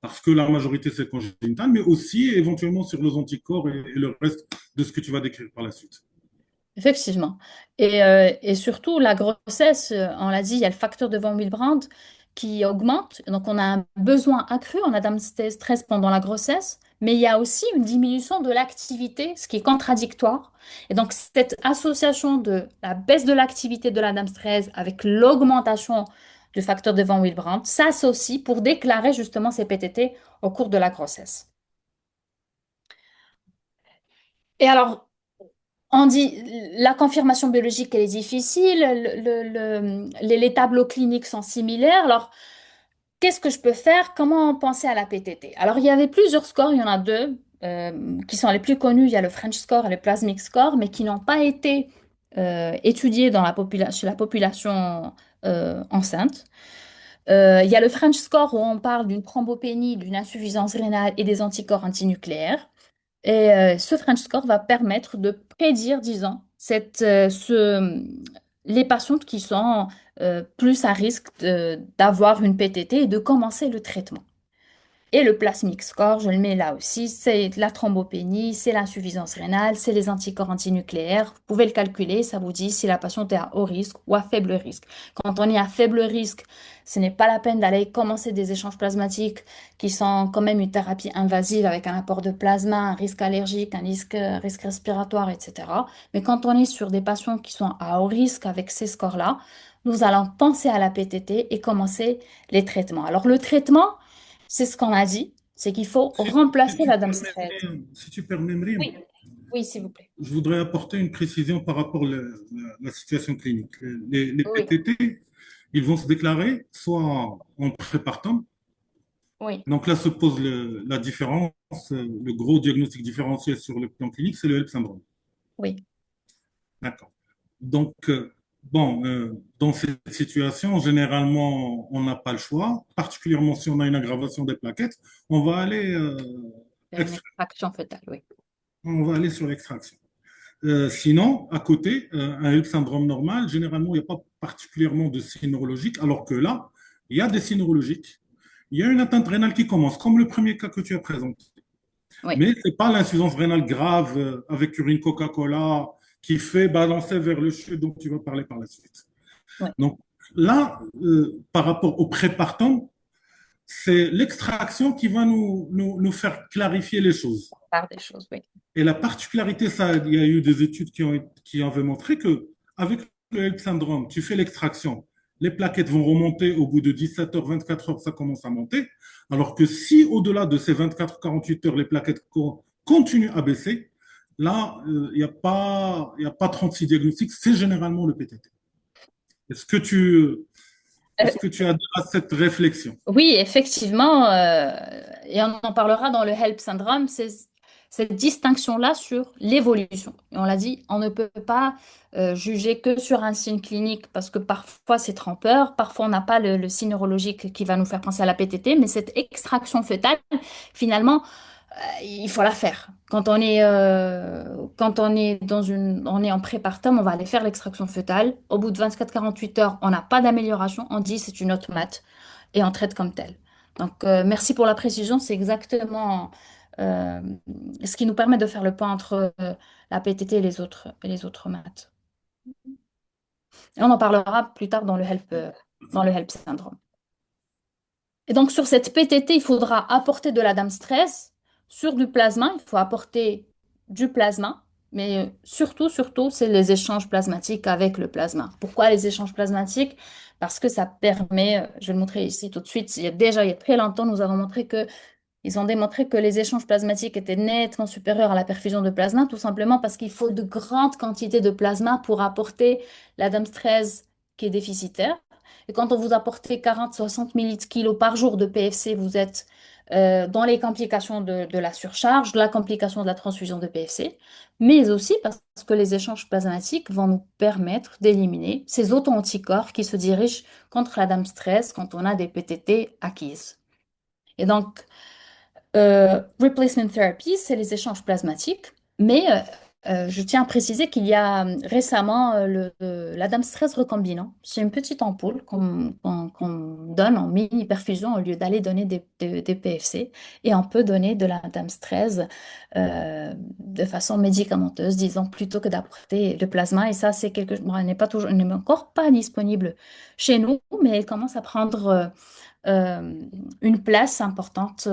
parce que la majorité c'est congénital, mais aussi éventuellement sur les anticorps et le reste de ce que tu vas décrire par la suite. Effectivement. Et surtout, la grossesse, on l'a dit, il y a le facteur de Van Willebrand qui augmente. Donc, on a un besoin accru en Adam stress pendant la grossesse, mais il y a aussi une diminution de l'activité, ce qui est contradictoire. Et donc, cette association de la baisse de l'activité de l'Adam stress avec l'augmentation du facteur de Van Willebrand s'associe pour déclarer justement ces PTT au cours de la grossesse. Et alors, on dit la confirmation biologique, elle est difficile, les tableaux cliniques sont similaires. Alors, qu'est-ce que je peux faire? Comment penser à la PTT? Alors, il y avait plusieurs scores, il y en a deux qui sont les plus connus. Il y a le French score et le Plasmic score, mais qui n'ont pas été étudiés dans chez la population enceinte. Il y a le French score où on parle d'une thrombopénie, d'une insuffisance rénale et des anticorps antinucléaires. Et ce French score va permettre de prédire, disons, les patientes qui sont plus à risque d'avoir une PTT et de commencer le traitement. Et le plasmic score, je le mets là aussi, c'est la thrombopénie, c'est l'insuffisance rénale, c'est les anticorps antinucléaires. Vous pouvez le calculer, ça vous dit si la patiente est à haut risque ou à faible risque. Quand on est à faible risque, ce n'est pas la peine d'aller commencer des échanges plasmatiques qui sont quand même une thérapie invasive avec un apport de plasma, un risque allergique, risque respiratoire, etc. Mais quand on est sur des patients qui sont à haut risque avec ces scores-là, nous allons penser à la PTT et commencer les traitements. Alors le traitement, c'est ce qu'on a dit, c'est qu'il faut Si remplacer tu la dame permets, stress. si tu permets, Mrim, Oui, oui, s'il vous plaît. je voudrais apporter une précision par rapport à la situation clinique. Les Oui, PTT, ils vont se déclarer soit en prépartum. oui, Donc là se pose la différence, le gros diagnostic différentiel sur le plan clinique, c'est le HELP syndrome. oui. D'accord. Donc, bon, dans cette situation, généralement, on n'a pas le choix, particulièrement si on a une aggravation des plaquettes, on va aller, Faire une extra- extraction fœtale, oui. on va aller sur l'extraction. Sinon, à côté, un HELP syndrome normal, généralement, il n'y a pas particulièrement de signes neurologiques, alors que là, il y a des signes neurologiques. il y a une atteinte rénale qui commence, comme le premier cas que tu as présenté. Oui, Mais ce n'est pas l'insuffisance rénale grave avec urine Coca-Cola qui fait balancer vers le chute dont tu vas parler par la suite. oui, Donc là, par rapport au prépartum, c'est l'extraction qui va nous faire clarifier les choses. par des choses, oui. Et la particularité, ça, il y a eu des études qui avaient montré que avec le HELP syndrome, tu fais l'extraction, les plaquettes vont remonter au bout de 17 heures, 24 heures, ça commence à monter. Alors que si au-delà de ces 24-48 heures, les plaquettes continuent à baisser, là, il y a pas 36 diagnostics, c'est généralement le PTT. Est-ce que est-ce que tu as cette réflexion? Oui, effectivement, et on en parlera dans le HELP syndrome, c'est cette distinction-là sur l'évolution. Et on l'a dit, on ne peut pas juger que sur un signe clinique parce que parfois c'est trompeur, parfois on n'a pas le signe neurologique qui va nous faire penser à la PTT, mais cette extraction fœtale, finalement, il faut la faire. Quand on est on est en prépartum, on va aller faire l'extraction fœtale. Au bout de 24-48 heures, on n'a pas d'amélioration, on dit c'est une automat et on traite comme tel. Donc, merci pour la précision. C'est exactement euh, ce qui nous permet de faire le point entre la PTT et les autres maths. Et on en parlera plus tard dans le HELP syndrome. Et donc, sur cette PTT, il faudra apporter de la dame stress. Sur du plasma, il faut apporter du plasma. Mais surtout, c'est les échanges plasmatiques avec le plasma. Pourquoi les échanges plasmatiques? Parce que ça permet, je vais le montrer ici tout de suite, il y a très longtemps, nous avons montré que ils ont démontré que les échanges plasmatiques étaient nettement supérieurs à la perfusion de plasma, tout simplement parce qu'il faut de grandes quantités de plasma pour apporter la DAMS 13 qui est déficitaire. Et quand on vous apportez 40-60 millilitres par jour de PFC, vous êtes dans les complications de la surcharge, de la complication de la transfusion de PFC, mais aussi parce que les échanges plasmatiques vont nous permettre d'éliminer ces auto-anticorps qui se dirigent contre la DAMS 13 quand on a des PTT acquises. Et donc, replacement therapy, c'est les échanges plasmatiques, mais je tiens à préciser qu'il y a récemment la Dame stress recombinant. C'est une petite ampoule qu'on donne en mini-perfusion au lieu d'aller donner des PFC et on peut donner de la Dame stress de façon médicamenteuse, disons, plutôt que d'apporter le plasma. Et ça, c'est quelque chose, bon, elle n'est encore pas disponible chez nous, mais elle commence à prendre euh, une place importante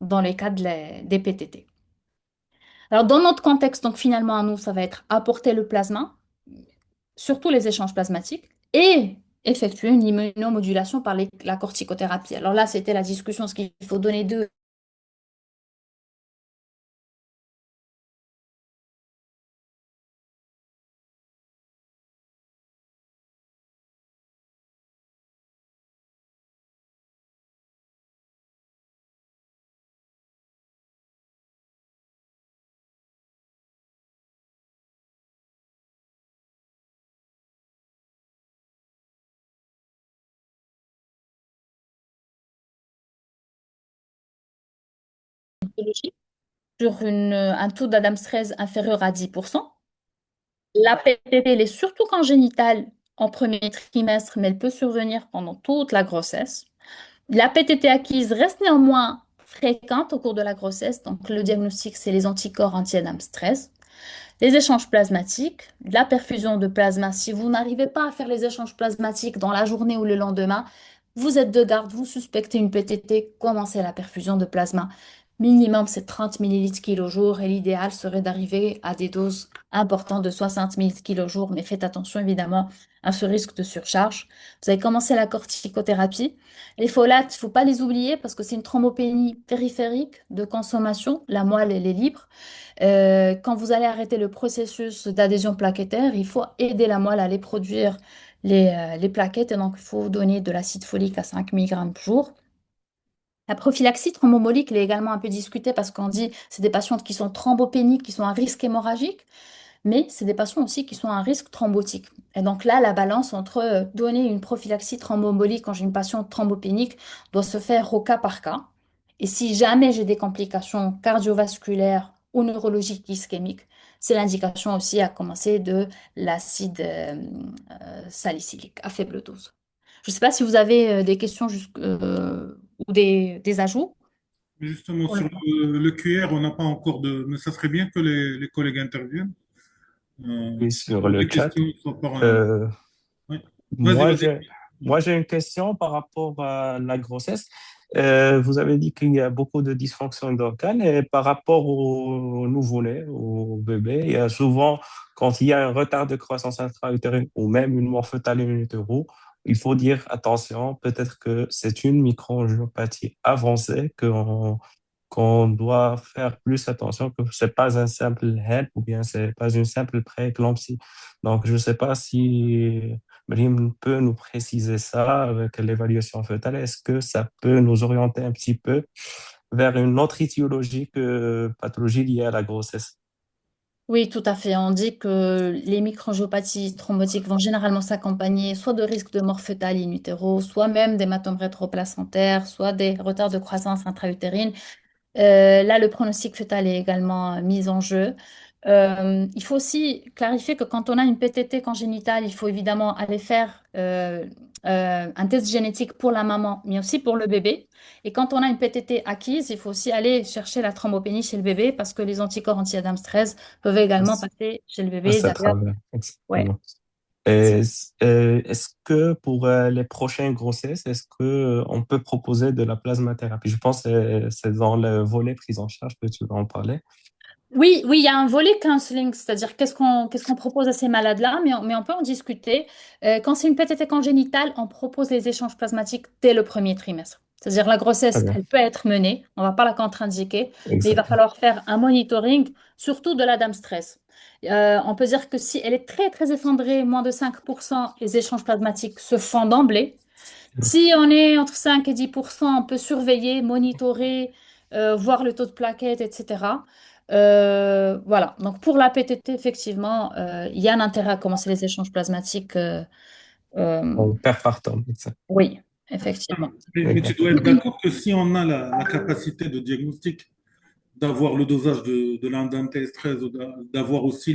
dans les cas des PTT. Alors, dans notre contexte, donc finalement, à nous, ça va être apporter le plasma, surtout les échanges plasmatiques, et effectuer une immunomodulation par la corticothérapie. Alors là, c'était la discussion, ce qu'il faut donner deux. Sur un taux d'Adams 13 inférieur à 10%. La PTT, elle est surtout congénitale en premier trimestre, mais elle peut survenir pendant toute la grossesse. La PTT acquise reste néanmoins fréquente au cours de la grossesse, donc le diagnostic, c'est les anticorps anti-Adams 13. Les échanges plasmatiques, la perfusion de plasma. Si vous n'arrivez pas à faire les échanges plasmatiques dans la journée ou le lendemain, vous êtes de garde, vous suspectez une PTT, commencez la perfusion de plasma. Minimum, c'est 30 millilitres kilo jour et l'idéal serait d'arriver à des doses importantes de 60 millilitres kilo jour, mais faites attention évidemment à ce risque de surcharge. Vous avez commencé la corticothérapie. Les folates, il ne faut pas les oublier parce que c'est une thrombopénie périphérique de consommation. La moelle, elle est libre. Quand vous allez arrêter le processus d'adhésion plaquettaire, il faut aider la moelle à aller produire les plaquettes. Et donc, il faut donner de l'acide folique à 5 mg par jour. La prophylaxie thrombomolique elle est également un peu discutée parce qu'on dit c'est des patientes qui sont thrombopéniques, qui sont à risque hémorragique, mais c'est des patients aussi qui sont à un risque thrombotique. Et donc là, la balance entre donner une prophylaxie thrombomolique quand j'ai une patiente thrombopénique doit se faire au cas par cas. Et si jamais j'ai des complications cardiovasculaires ou neurologiques ischémiques, c'est l'indication aussi à commencer de l'acide salicylique à faible dose. Je ne sais pas si vous avez des questions ou des ajouts Mais justement, pour le sur moment. le QR, on n'a pas encore de... Mais ça serait bien que les collègues interviennent. Oui, sur Pour le des chat. questions, soit par un... Euh, Oui. Vas-y, Moi, vas-y. j'ai, moi, j'ai une question par rapport à la grossesse. Vous avez dit qu'il y a beaucoup de dysfonction d'organes et par rapport au nouveau-né, au bébé, il y a souvent, quand il y a un retard de croissance intra-utérine ou même une mort fœtale in utero, il faut dire attention, peut-être que c'est une microangiopathie avancée qu'on doit faire plus attention, que c'est pas un simple HELP ou bien c'est pas une simple prééclampsie. Donc, je ne sais pas si Brim peut nous préciser ça avec l'évaluation fœtale. Est-ce que ça peut nous orienter un petit peu vers une autre étiologie que pathologie liée à la grossesse? Oui, tout à fait. On dit que les microangiopathies thrombotiques vont généralement s'accompagner soit de risques de mort fœtale in utero, soit même d'hématomes rétroplacentaires, soit des retards de croissance intra-utérine. Là, le pronostic fœtal est également mis en jeu. Il faut aussi clarifier que quand on a une PTT congénitale, il faut évidemment aller faire un test génétique pour la maman, mais aussi pour le bébé. Et quand on a une PTT acquise, il faut aussi aller chercher la thrombopénie chez le bébé parce que les anticorps anti-Adams-13 peuvent également passer chez le bébé. Ça D'ailleurs, travers, ouais. exactement. Et, est-ce que pour les prochaines grossesses, est-ce que on peut proposer de la plasmathérapie? Je pense que c'est dans le volet prise en charge que tu vas en parler. Oui, oui, il y a un volet counseling, c'est-à-dire qu'est-ce qu'on propose à ces malades-là, mais on peut en discuter. Quand c'est une PTT congénitale, on propose les échanges plasmatiques dès le premier trimestre. C'est-à-dire la Très grossesse, bien, elle peut être menée, on ne va pas la contre-indiquer, mais il va exactement. falloir faire un monitoring, surtout de la dame stress. On peut dire que si elle est très très effondrée, moins de 5%, les échanges plasmatiques se font d'emblée. Si on est entre 5 et 10%, on peut surveiller, monitorer, voir le taux de plaquettes, etc. Voilà. Donc pour la PTT, effectivement, il y a un intérêt à commencer les échanges plasmatiques. Euh, On perd par temps, exact. oui, effectivement. Mais tu Exact. dois être d'accord que si on a la capacité de diagnostic, d'avoir le dosage de l'indemnité 13, d'avoir aussi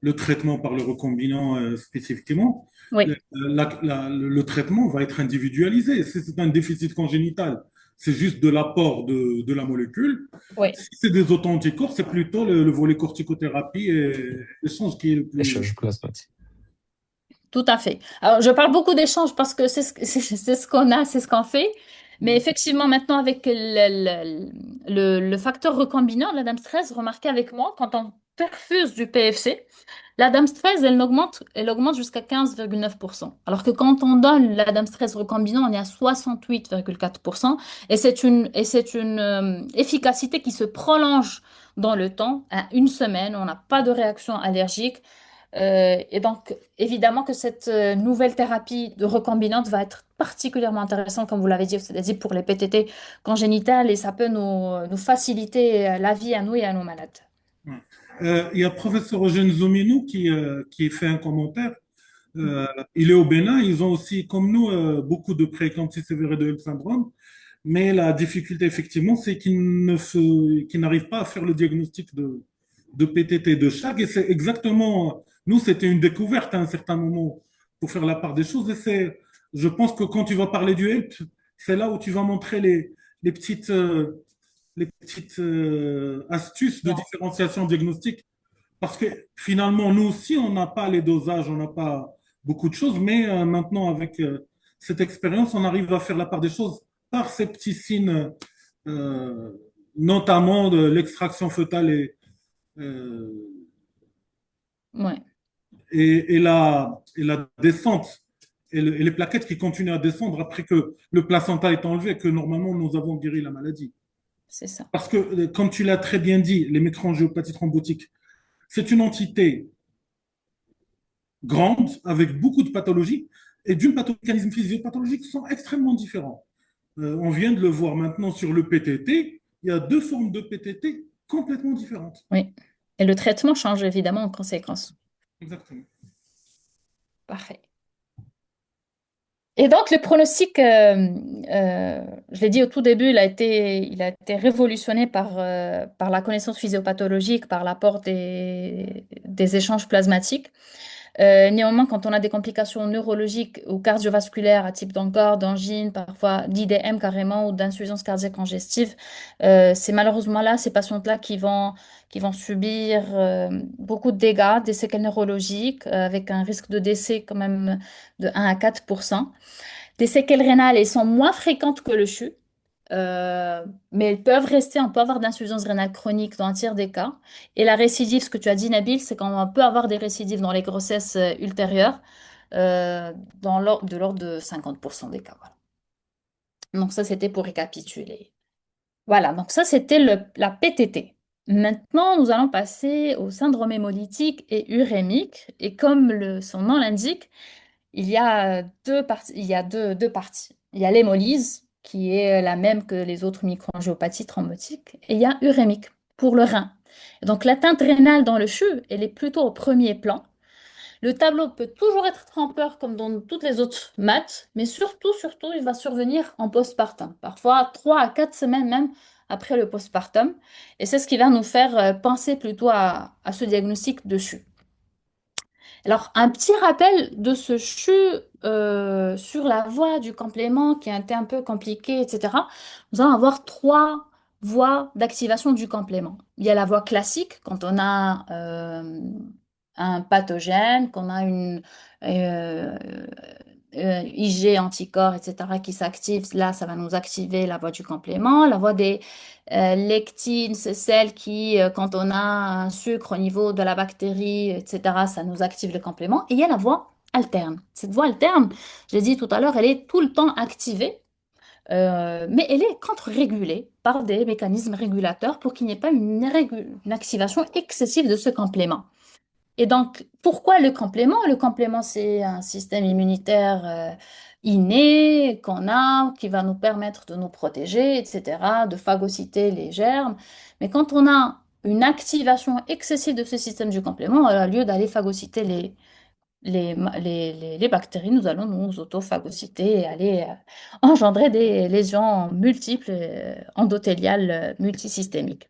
le traitement par le recombinant spécifiquement, Oui, le traitement va être individualisé. Si c'est un déficit congénital, c'est juste de l'apport de la molécule. oui. Si c'est des auto-anticorps, c'est plutôt le volet corticothérapie et échange qui est le plus... Échange plasmatique. Tout à fait. Alors, je parle beaucoup d'échanges parce que c'est ce qu'on a, c'est ce qu'on fait. Mais effectivement, maintenant, avec le facteur recombinant, la dame 13, remarquez avec moi, quand on perfuse du PFC, la dame 13, elle augmente jusqu'à 15,9%. Alors que quand on donne la dame 13 recombinant, on est à 68,4%. Et c'est une efficacité qui se prolonge dans le temps, à une semaine. On n'a pas de réaction allergique. Et donc, évidemment que cette nouvelle thérapie de recombinante va être particulièrement intéressante, comme vous l'avez dit, c'est-à-dire pour les PTT congénitales, et ça peut nous faciliter la vie à nous et à nos malades. Ouais. Il y a professeur Eugène Zouminou qui fait un commentaire. Il est au Bénin. Ils ont aussi, comme nous, beaucoup de prééclampsie sévère et de Hub syndrome. Mais la difficulté, effectivement, c'est qu'ils n'arrivent pas à faire le diagnostic de PTT de chaque. Et c'est exactement, nous, c'était une découverte à un certain moment pour faire la part des choses. Et je pense que quand tu vas parler du HELP, c'est là où tu vas montrer les petites, astuces de Bon, différenciation diagnostique. Parce que finalement, nous aussi, on n'a pas les dosages, on n'a pas beaucoup de choses, mais maintenant, avec cette expérience, on arrive à faire la part des choses par ces petits signes, euh, notamment de l'extraction fœtale euh, ouais, et la descente et les plaquettes qui continuent à descendre après que le placenta est enlevé, que normalement nous avons guéri la maladie. c'est ça. Parce que, comme tu l'as très bien dit, les mécroangiopathies thrombotiques, c'est une entité grande, avec beaucoup de pathologies, et d'une mécanisme physiopathologique sont extrêmement différents. On vient de le voir maintenant sur le PTT, il y a deux formes de PTT complètement différentes. Oui. Et le traitement change évidemment en conséquence. Exactement. Parfait. Et donc, le pronostic, je l'ai dit au tout début, il a été révolutionné par la connaissance physiopathologique, par l'apport des échanges plasmatiques. Néanmoins, quand on a des complications neurologiques ou cardiovasculaires à type d'encore, d'angine, parfois d'IDM carrément ou d'insuffisance cardiaque congestive, c'est malheureusement là, ces patients-là qui vont subir beaucoup de dégâts, des séquelles neurologiques avec un risque de décès quand même de 1 à 4%. Des séquelles rénales, elles sont moins fréquentes que le CHU. Mais elles peuvent rester, on peut avoir d'insuffisance rénale chronique dans un tiers des cas. Et la récidive, ce que tu as dit, Nabil, c'est qu'on peut avoir des récidives dans les grossesses ultérieures, de l'ordre de 50% des cas. Voilà. Donc ça, c'était pour récapituler. Voilà, donc ça, c'était la PTT. Maintenant, nous allons passer au syndrome hémolytique et urémique. Et comme son nom l'indique, il y a deux parties. Deux parties. Il y a l'hémolyse, qui est la même que les autres microangiopathies thrombotiques, et il y a urémique pour le rein. Donc l'atteinte rénale dans le CHU, elle est plutôt au premier plan. Le tableau peut toujours être trompeur comme dans toutes les autres maths, mais surtout, il va survenir en postpartum, parfois 3 à 4 semaines même après le postpartum. Et c'est ce qui va nous faire penser plutôt à ce diagnostic de CHU. Alors, un petit rappel de ce CHU sur la voie du complément qui a été un peu compliqué, etc. Nous allons avoir trois voies d'activation du complément. Il y a la voie classique, quand on a un pathogène, qu'on a une IG, anticorps, etc., qui s'active. Là, ça va nous activer la voie du complément. La voie des lectines, c'est celle qui, quand on a un sucre au niveau de la bactérie, etc., ça nous active le complément. Et il y a la voie alterne. Cette voie alterne, je l'ai dit tout à l'heure, elle est tout le temps activée, mais elle est contre-régulée par des mécanismes régulateurs pour qu'il n'y ait pas une activation excessive de ce complément. Et donc, pourquoi le complément? Le complément, c'est un système immunitaire inné qu'on a, qui va nous permettre de nous protéger, etc., de phagocyter les germes. Mais quand on a une activation excessive de ce système du complément, au lieu d'aller phagocyter les bactéries, nous allons nous autophagocyter et aller engendrer des lésions multiples, endothéliales, multisystémiques.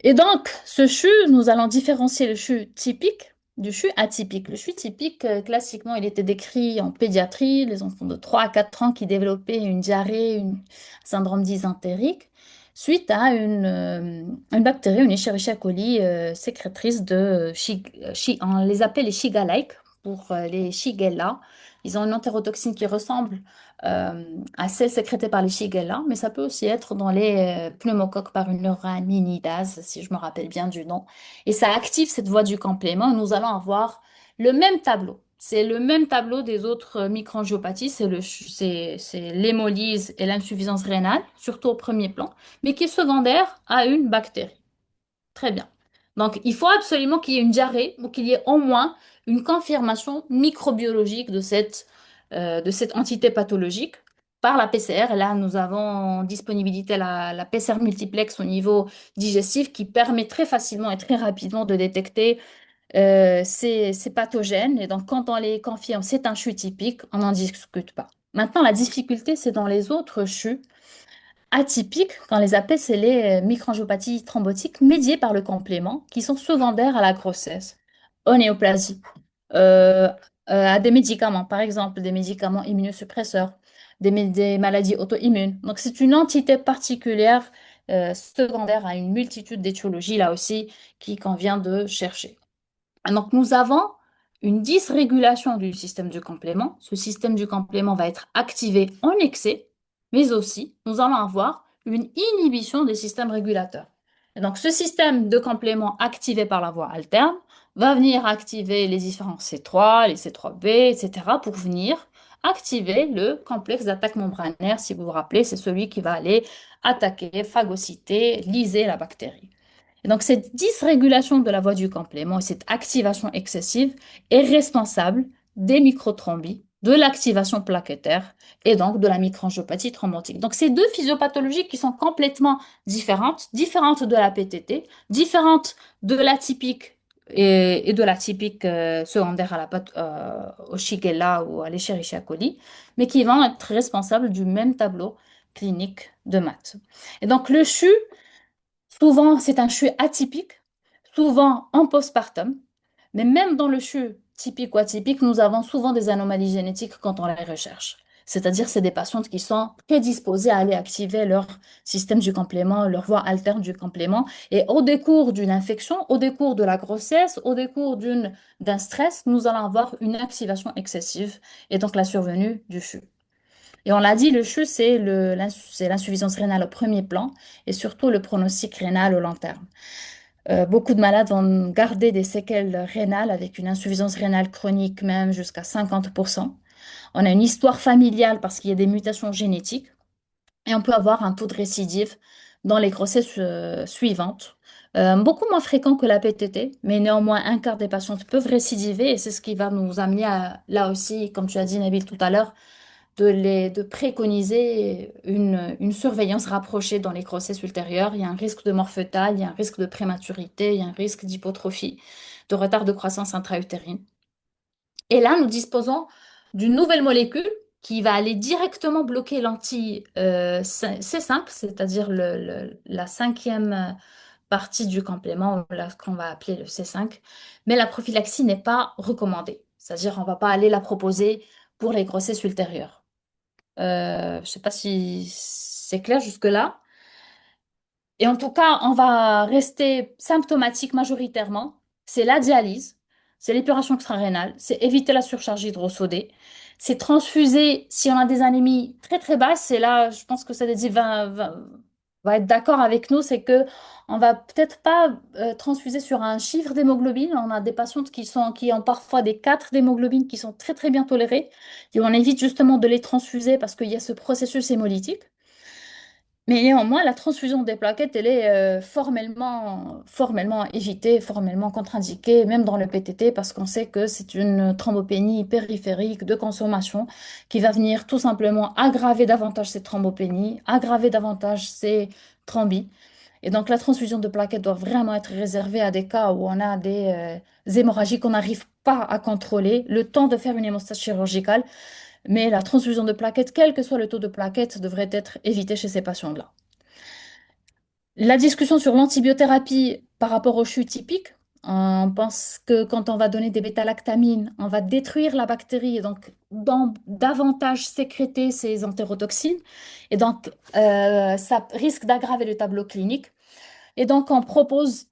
Et donc, ce CHU, nous allons différencier le CHU typique du CHU atypique. Le CHU typique, classiquement, il était décrit en pédiatrie, les enfants de 3 à 4 ans qui développaient une diarrhée, un syndrome dysentérique, suite à une bactérie, une Escherichia coli, sécrétrice de, on les appelait les Shiga-like pour les Shigella. Ils ont une entérotoxine qui ressemble à celle sécrétée par les Shigella, mais ça peut aussi être dans les pneumocoques par une neuraminidase, si je me rappelle bien du nom. Et ça active cette voie du complément. Nous allons avoir le même tableau. C'est le même tableau des autres microangiopathies, c'est l'hémolyse et l'insuffisance rénale, surtout au premier plan, mais qui est secondaire à une bactérie. Très bien. Donc, il faut absolument qu'il y ait une diarrhée ou qu'il y ait au moins une confirmation microbiologique de cette entité pathologique par la PCR. Et là, nous avons en disponibilité la PCR multiplex au niveau digestif qui permet très facilement et très rapidement de détecter ces pathogènes. Et donc, quand on les confirme, c'est un CHU typique, on n'en discute pas. Maintenant, la difficulté, c'est dans les autres CHU atypiques, quand on les appelle, c'est les microangiopathies thrombotiques médiées par le complément, qui sont secondaires à la grossesse, aux néoplasies, euh, à des médicaments, par exemple, des médicaments immunosuppresseurs, des maladies auto-immunes. Donc, c'est une entité particulière, secondaire à une multitude d'étiologies, là aussi, qui convient de chercher. Donc, nous avons une dysrégulation du système du complément. Ce système du complément va être activé en excès, mais aussi nous allons avoir une inhibition des systèmes régulateurs. Et donc, ce système de complément activé par la voie alterne va venir activer les différents C3, les C3b, etc., pour venir activer le complexe d'attaque membranaire. Si vous vous rappelez, c'est celui qui va aller attaquer, phagocyter, lyser la bactérie. Et donc, cette dysrégulation de la voie du complément et cette activation excessive est responsable des microthrombes, de l'activation plaquettaire et donc de la microangiopathie thrombotique. Donc, c'est deux physiopathologies qui sont complètement différentes, différentes de la PTT, différentes de l'atypique et de l'atypique secondaire à au Shigella ou à l'Escherichia coli, mais qui vont être responsables du même tableau clinique de maths. Et donc, le CHU, souvent, c'est un CHU atypique, souvent en postpartum, mais même dans le CHU typiques ou atypiques, nous avons souvent des anomalies génétiques quand on les recherche. C'est-à-dire, c'est des patientes qui sont prédisposées à aller activer leur système du complément, leur voie alterne du complément. Et au décours d'une infection, au décours de la grossesse, au décours d'un stress, nous allons avoir une activation excessive et donc la survenue du CHU. Et on l'a dit, le CHU, c'est l'insuffisance rénale au premier plan et surtout le pronostic rénal au long terme. Beaucoup de malades vont garder des séquelles rénales avec une insuffisance rénale chronique même jusqu'à 50%. On a une histoire familiale parce qu'il y a des mutations génétiques et on peut avoir un taux de récidive dans les grossesses suivantes. Beaucoup moins fréquent que la PTT, mais néanmoins un quart des patientes peuvent récidiver et c'est ce qui va nous amener à, là aussi, comme tu as dit Nabil tout à l'heure, de préconiser une surveillance rapprochée dans les grossesses ultérieures. Il y a un risque de mort fœtale, il y a un risque de prématurité, il y a un risque d'hypotrophie, de retard de croissance intra-utérine. Et là, nous disposons d'une nouvelle molécule qui va aller directement bloquer C5, c'est-à-dire la cinquième partie du complément, qu'on va appeler le C5. Mais la prophylaxie n'est pas recommandée, c'est-à-dire on ne va pas aller la proposer pour les grossesses ultérieures. Je ne sais pas si c'est clair jusque-là. Et en tout cas, on va rester symptomatique majoritairement. C'est la dialyse, c'est l'épuration extra-rénale, c'est éviter la surcharge hydrosodée, c'est transfuser si on a des anémies très très basses. Et là, je pense que ça va être d'accord avec nous, c'est que on va peut-être pas transfuser sur un chiffre d'hémoglobine. On a des patientes qui ont parfois des 4 d'hémoglobine qui sont très très bien tolérées. Et on évite justement de les transfuser parce qu'il y a ce processus hémolytique. Mais néanmoins, la transfusion des plaquettes, elle est formellement évitée, formellement contre-indiquée, même dans le PTT, parce qu'on sait que c'est une thrombopénie périphérique de consommation qui va venir tout simplement aggraver davantage ces thrombopénies, aggraver davantage ces thrombies. Et donc, la transfusion de plaquettes doit vraiment être réservée à des cas où on a des hémorragies qu'on n'arrive pas à contrôler, le temps de faire une hémostase chirurgicale. Mais la transfusion de plaquettes, quel que soit le taux de plaquettes, devrait être évitée chez ces patients-là. La discussion sur l'antibiothérapie par rapport au CHU typique, on pense que quand on va donner des bêta-lactamines, on va détruire la bactérie et donc davantage sécréter ces entérotoxines. Et donc, ça risque d'aggraver le tableau clinique. Et donc, on propose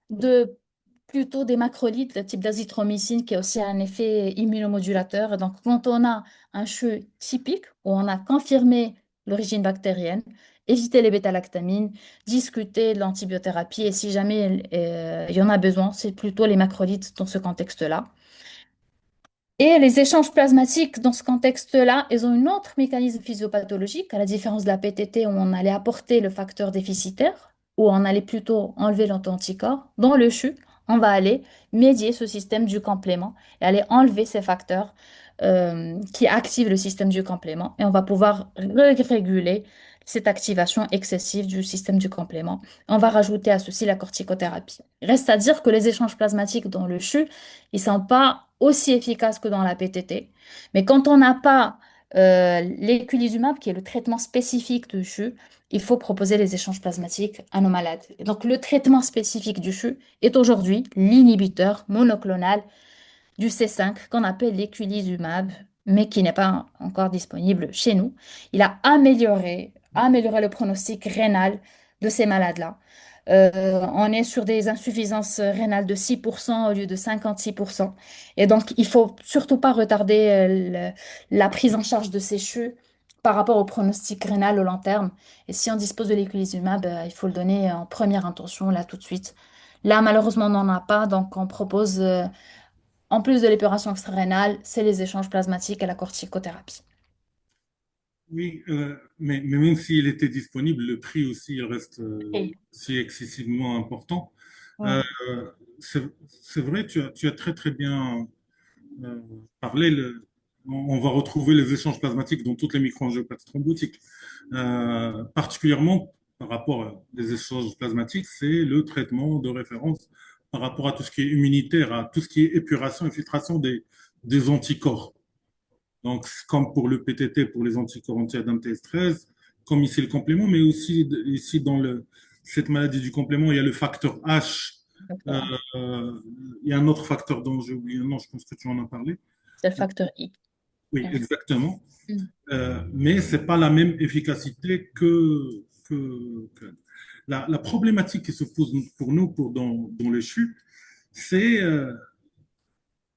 plutôt des macrolides, le type d'azithromycine, qui a aussi un effet immunomodulateur. Et donc, quand on a un CHU typique, où on a confirmé l'origine bactérienne, éviter les bêta-lactamines, discuter de l'antibiothérapie, et si jamais il y en a besoin, c'est plutôt les macrolides dans ce contexte-là. Et les échanges plasmatiques, dans ce contexte-là, ils ont une autre mécanisme physiopathologique, à la différence de la PTT où on allait apporter le facteur déficitaire, où on allait plutôt enlever l'auto-anticorps. Dans le CHU, on va aller médier ce système du complément et aller enlever ces facteurs qui activent le système du complément. Et on va pouvoir réguler cette activation excessive du système du complément. On va rajouter à ceci la corticothérapie. Reste à dire que les échanges plasmatiques dans le CHU, ils ne sont pas aussi efficaces que dans la PTT. Mais quand on n'a pas l'éculizumab, qui est le traitement spécifique du CHU, il faut proposer les échanges plasmatiques à nos malades. Et donc, le traitement spécifique du CHU est aujourd'hui l'inhibiteur monoclonal du C5 qu'on appelle l'éculizumab, mais qui n'est pas encore disponible chez nous. Il a amélioré le pronostic rénal de ces malades-là. On est sur des insuffisances rénales de 6% au lieu de 56%. Et donc, il faut surtout pas retarder la prise en charge de ces CHU par rapport au pronostic rénal au long terme. Et si on dispose de l'éculizumab, il faut le donner en première intention, là, tout de suite. Là, malheureusement, on n'en a pas, donc on propose en plus de l'épuration extra-rénale, c'est les échanges plasmatiques et la corticothérapie. Oui, mais même s'il était disponible, le prix aussi il reste Et si excessivement important. ouais. Euh, c'est c'est vrai, tu as très très bien euh, parlé. On va retrouver les échanges plasmatiques dans toutes les microangiopathies thrombotiques. Particulièrement par rapport à des échanges plasmatiques, c'est le traitement de référence par rapport à tout ce qui est immunitaire, à tout ce qui est épuration et filtration des anticorps. Donc, comme pour le PTT, pour les anticorps anti-ADAMTS13, comme ici le complément, mais aussi ici dans cette maladie du complément, il y a le facteur H Euh, D'accord. il y a un autre facteur dont j'ai oublié, non, je pense que tu en as parlé. C'est le facteur I. Oui, R. exactement. Mm. Mais c'est pas la même efficacité que la problématique qui se pose pour nous dans les CHU, c'est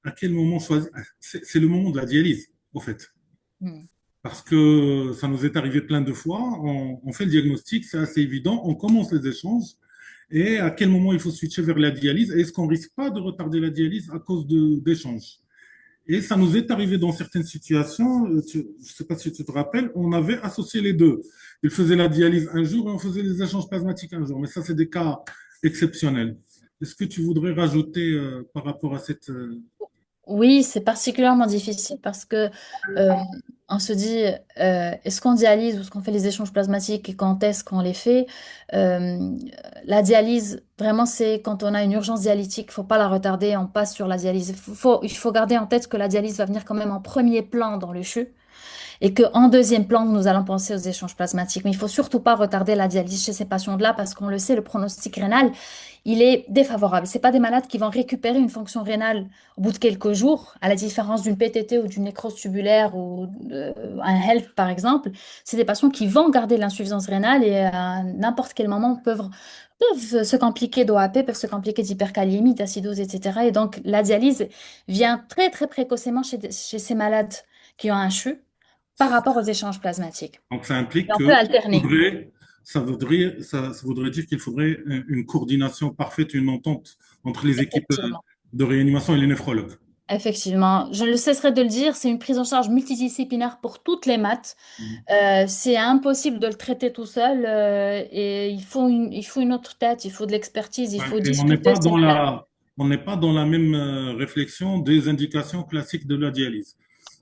à quel moment choisir. C'est le moment de la dialyse, au fait. Mm. Parce que ça nous est arrivé plein de fois. On fait le diagnostic, c'est assez évident. On commence les échanges. Et à quel moment il faut switcher vers la dialyse? Et est-ce qu'on risque pas de retarder la dialyse à cause d'échanges? Et ça nous est arrivé dans certaines situations, je ne sais pas si tu te rappelles, on avait associé les deux. Il faisait la dialyse un jour et on faisait les échanges plasmatiques un jour. Mais ça, c'est des cas exceptionnels. Est-ce que tu voudrais rajouter par rapport à cette... Oui, c'est particulièrement difficile parce que euh, on se dit est-ce qu'on dialyse ou est-ce qu'on fait les échanges plasmatiques et quand est-ce qu'on les fait? Euh, la dialyse, vraiment, c'est quand on a une urgence dialytique, il faut pas la retarder, on passe sur la dialyse. Il faut garder en tête que la dialyse va venir quand même en premier plan dans le CHU et qu'en deuxième plan, nous allons penser aux échanges plasmatiques. Mais il faut surtout pas retarder la dialyse chez ces patients-là parce qu'on le sait, le pronostic rénal, il est défavorable. C'est pas des malades qui vont récupérer une fonction rénale au bout de quelques jours, à la différence d'une PTT ou d'une nécrose tubulaire ou un HELP par exemple. C'est des patients qui vont garder l'insuffisance rénale et à n'importe quel moment peuvent se compliquer d'OAP, peuvent se compliquer d'hypercalémie, d'acidose, etc. Et donc la dialyse vient très très précocement chez ces malades qui ont un CHU par rapport aux échanges plasmatiques. Donc, ça Et implique on peut que alterner, ça voudrait dire qu'il faudrait une coordination parfaite, une entente entre les équipes effectivement. de réanimation et les néphrologues. Effectivement, je ne cesserai de le dire, c'est une prise en charge multidisciplinaire pour toutes les maths. C'est impossible de le traiter tout seul et il faut une autre tête, il faut de l'expertise, il Ouais, faut et on n'est discuter. pas dans on n'est pas dans la même réflexion des indications classiques de la dialyse.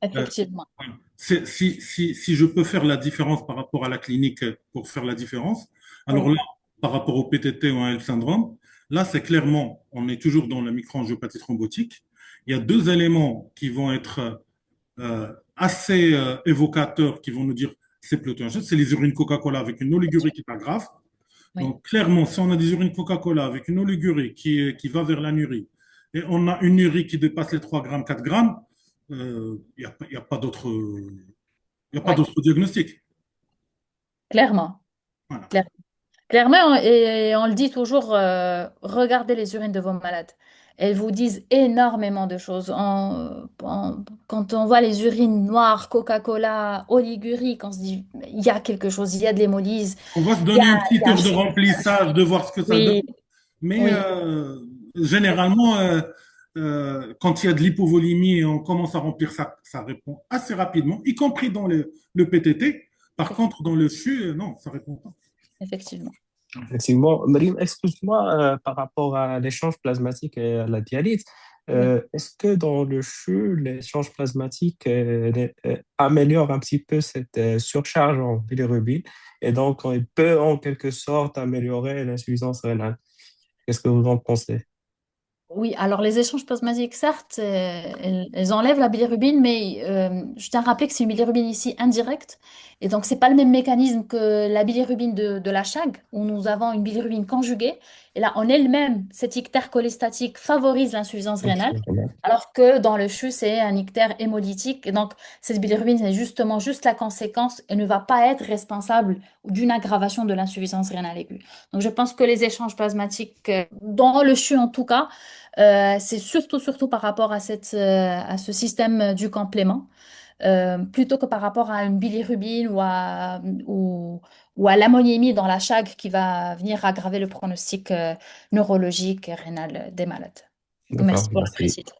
Euh, Effectivement. ouais. Si je peux faire la différence par rapport à la clinique pour faire la différence, alors Oui, là, par rapport au PTT ou à L syndrome, là, c'est clairement, on est toujours dans la microangiopathie thrombotique. Il y a deux éléments qui vont être assez évocateurs, qui vont nous dire c'est plutôt un geste, c'est les urines Coca-Cola avec une oligurie qui est pas grave. oui, Donc, clairement, si on a des urines Coca-Cola avec une oligurie qui va vers l'anurie et on a une urie qui dépasse les 3 grammes, 4 grammes, y a pas d'autre oui, diagnostic. clairement. Voilà. Clairement, et on le dit toujours, regardez les urines de vos malades. Elles vous disent énormément de choses. Quand on voit les urines noires, Coca-Cola, oligurie, quand on se dit, il y a quelque chose, il y a de l'hémolyse, On va se il y a, donner une il petite y a un heure de chute. remplissage, de voir ce que ça donne. Oui, Mais oui, généralement, quand il y a de l'hypovolémie et on commence à remplir ça, ça répond assez rapidement, y compris dans le PTT. Par contre, dans le CHU, non, ça répond pas. effectivement. Effectivement. Marim, excuse-moi, par rapport à l'échange plasmatique et à la dialyse, Oui. est-ce que dans le CHU, l'échange plasmatique améliore un petit peu cette surcharge en bilirubine et donc il peut en quelque sorte améliorer l'insuffisance rénale? Qu'est-ce que vous en pensez? Oui, alors les échanges plasmatiques, certes, elles enlèvent la bilirubine, mais je tiens à rappeler que c'est une bilirubine ici indirecte. Et donc, c'est pas le même mécanisme que la bilirubine de la chag, où nous avons une bilirubine conjuguée. Et là, en elle-même, cet ictère cholestatique favorise l'insuffisance rénale, alors que dans le CHU, c'est un ictère hémolytique. Et donc, cette bilirubine, c'est justement juste la conséquence et ne va pas être responsable d'une aggravation de l'insuffisance rénale aiguë. Donc, je pense que les échanges plasmatiques, dans le CHU en tout cas, c'est surtout par rapport à ce système du complément, plutôt que par rapport à une bilirubine ou à l'ammoniémie dans la chag qui va venir aggraver le pronostic neurologique et rénal des malades. D'accord, Merci pour la merci. précision.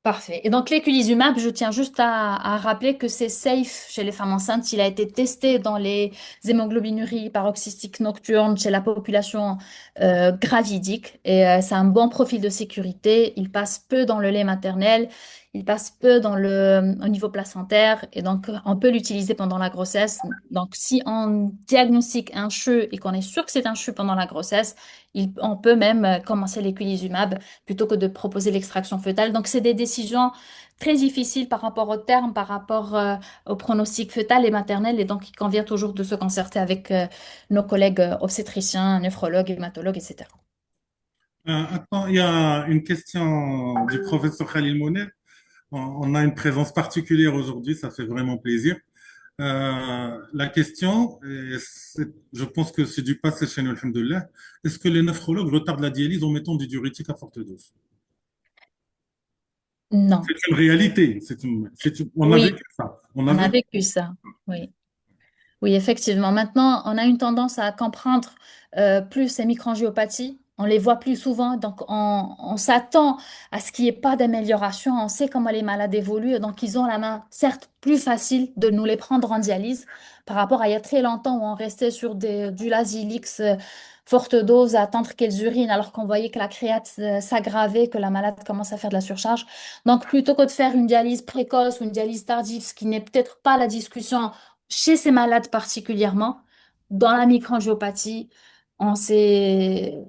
Parfait. Et donc l'éculizumab, je tiens juste à rappeler que c'est safe chez les femmes enceintes. Il a été testé dans les hémoglobinuries paroxystiques nocturnes chez la population gravidique et c'est un bon profil de sécurité. Il passe peu dans le lait maternel. il passe peu au niveau placentaire et donc on peut l'utiliser pendant la grossesse. Donc si on diagnostique un CHU et qu'on est sûr que c'est un CHU pendant la grossesse, on peut même commencer l'éculizumab plutôt que de proposer l'extraction fœtale. Donc c'est des décisions très difficiles par rapport au terme, par rapport au pronostic fœtal et maternel et donc il convient toujours de se concerter avec nos collègues obstétriciens, néphrologues, hématologues, etc. Attends, il y a une question du professeur Khalil Monet. On a une présence particulière aujourd'hui, ça fait vraiment plaisir. La question, je pense que c'est du passé chez nous, alhamdoulilah. Est-ce que les nephrologues retardent la dialyse en mettant du diurétique à forte dose? Non. C'est une réalité. On a Oui, vécu ça. On a on a vécu. vécu ça. Oui. Oui, effectivement. Maintenant, on a une tendance à comprendre plus ces microangiopathies. On les voit plus souvent, donc on s'attend à ce qu'il n'y ait pas d'amélioration. On sait comment les malades évoluent, donc ils ont la main, certes, plus facile de nous les prendre en dialyse par rapport à il y a très longtemps où on restait sur du Lasilix forte dose à attendre qu'elles urinent alors qu'on voyait que la créate s'aggravait, que la malade commence à faire de la surcharge. Donc plutôt que de faire une dialyse précoce ou une dialyse tardive, ce qui n'est peut-être pas la discussion chez ces malades particulièrement, dans la microangiopathie, je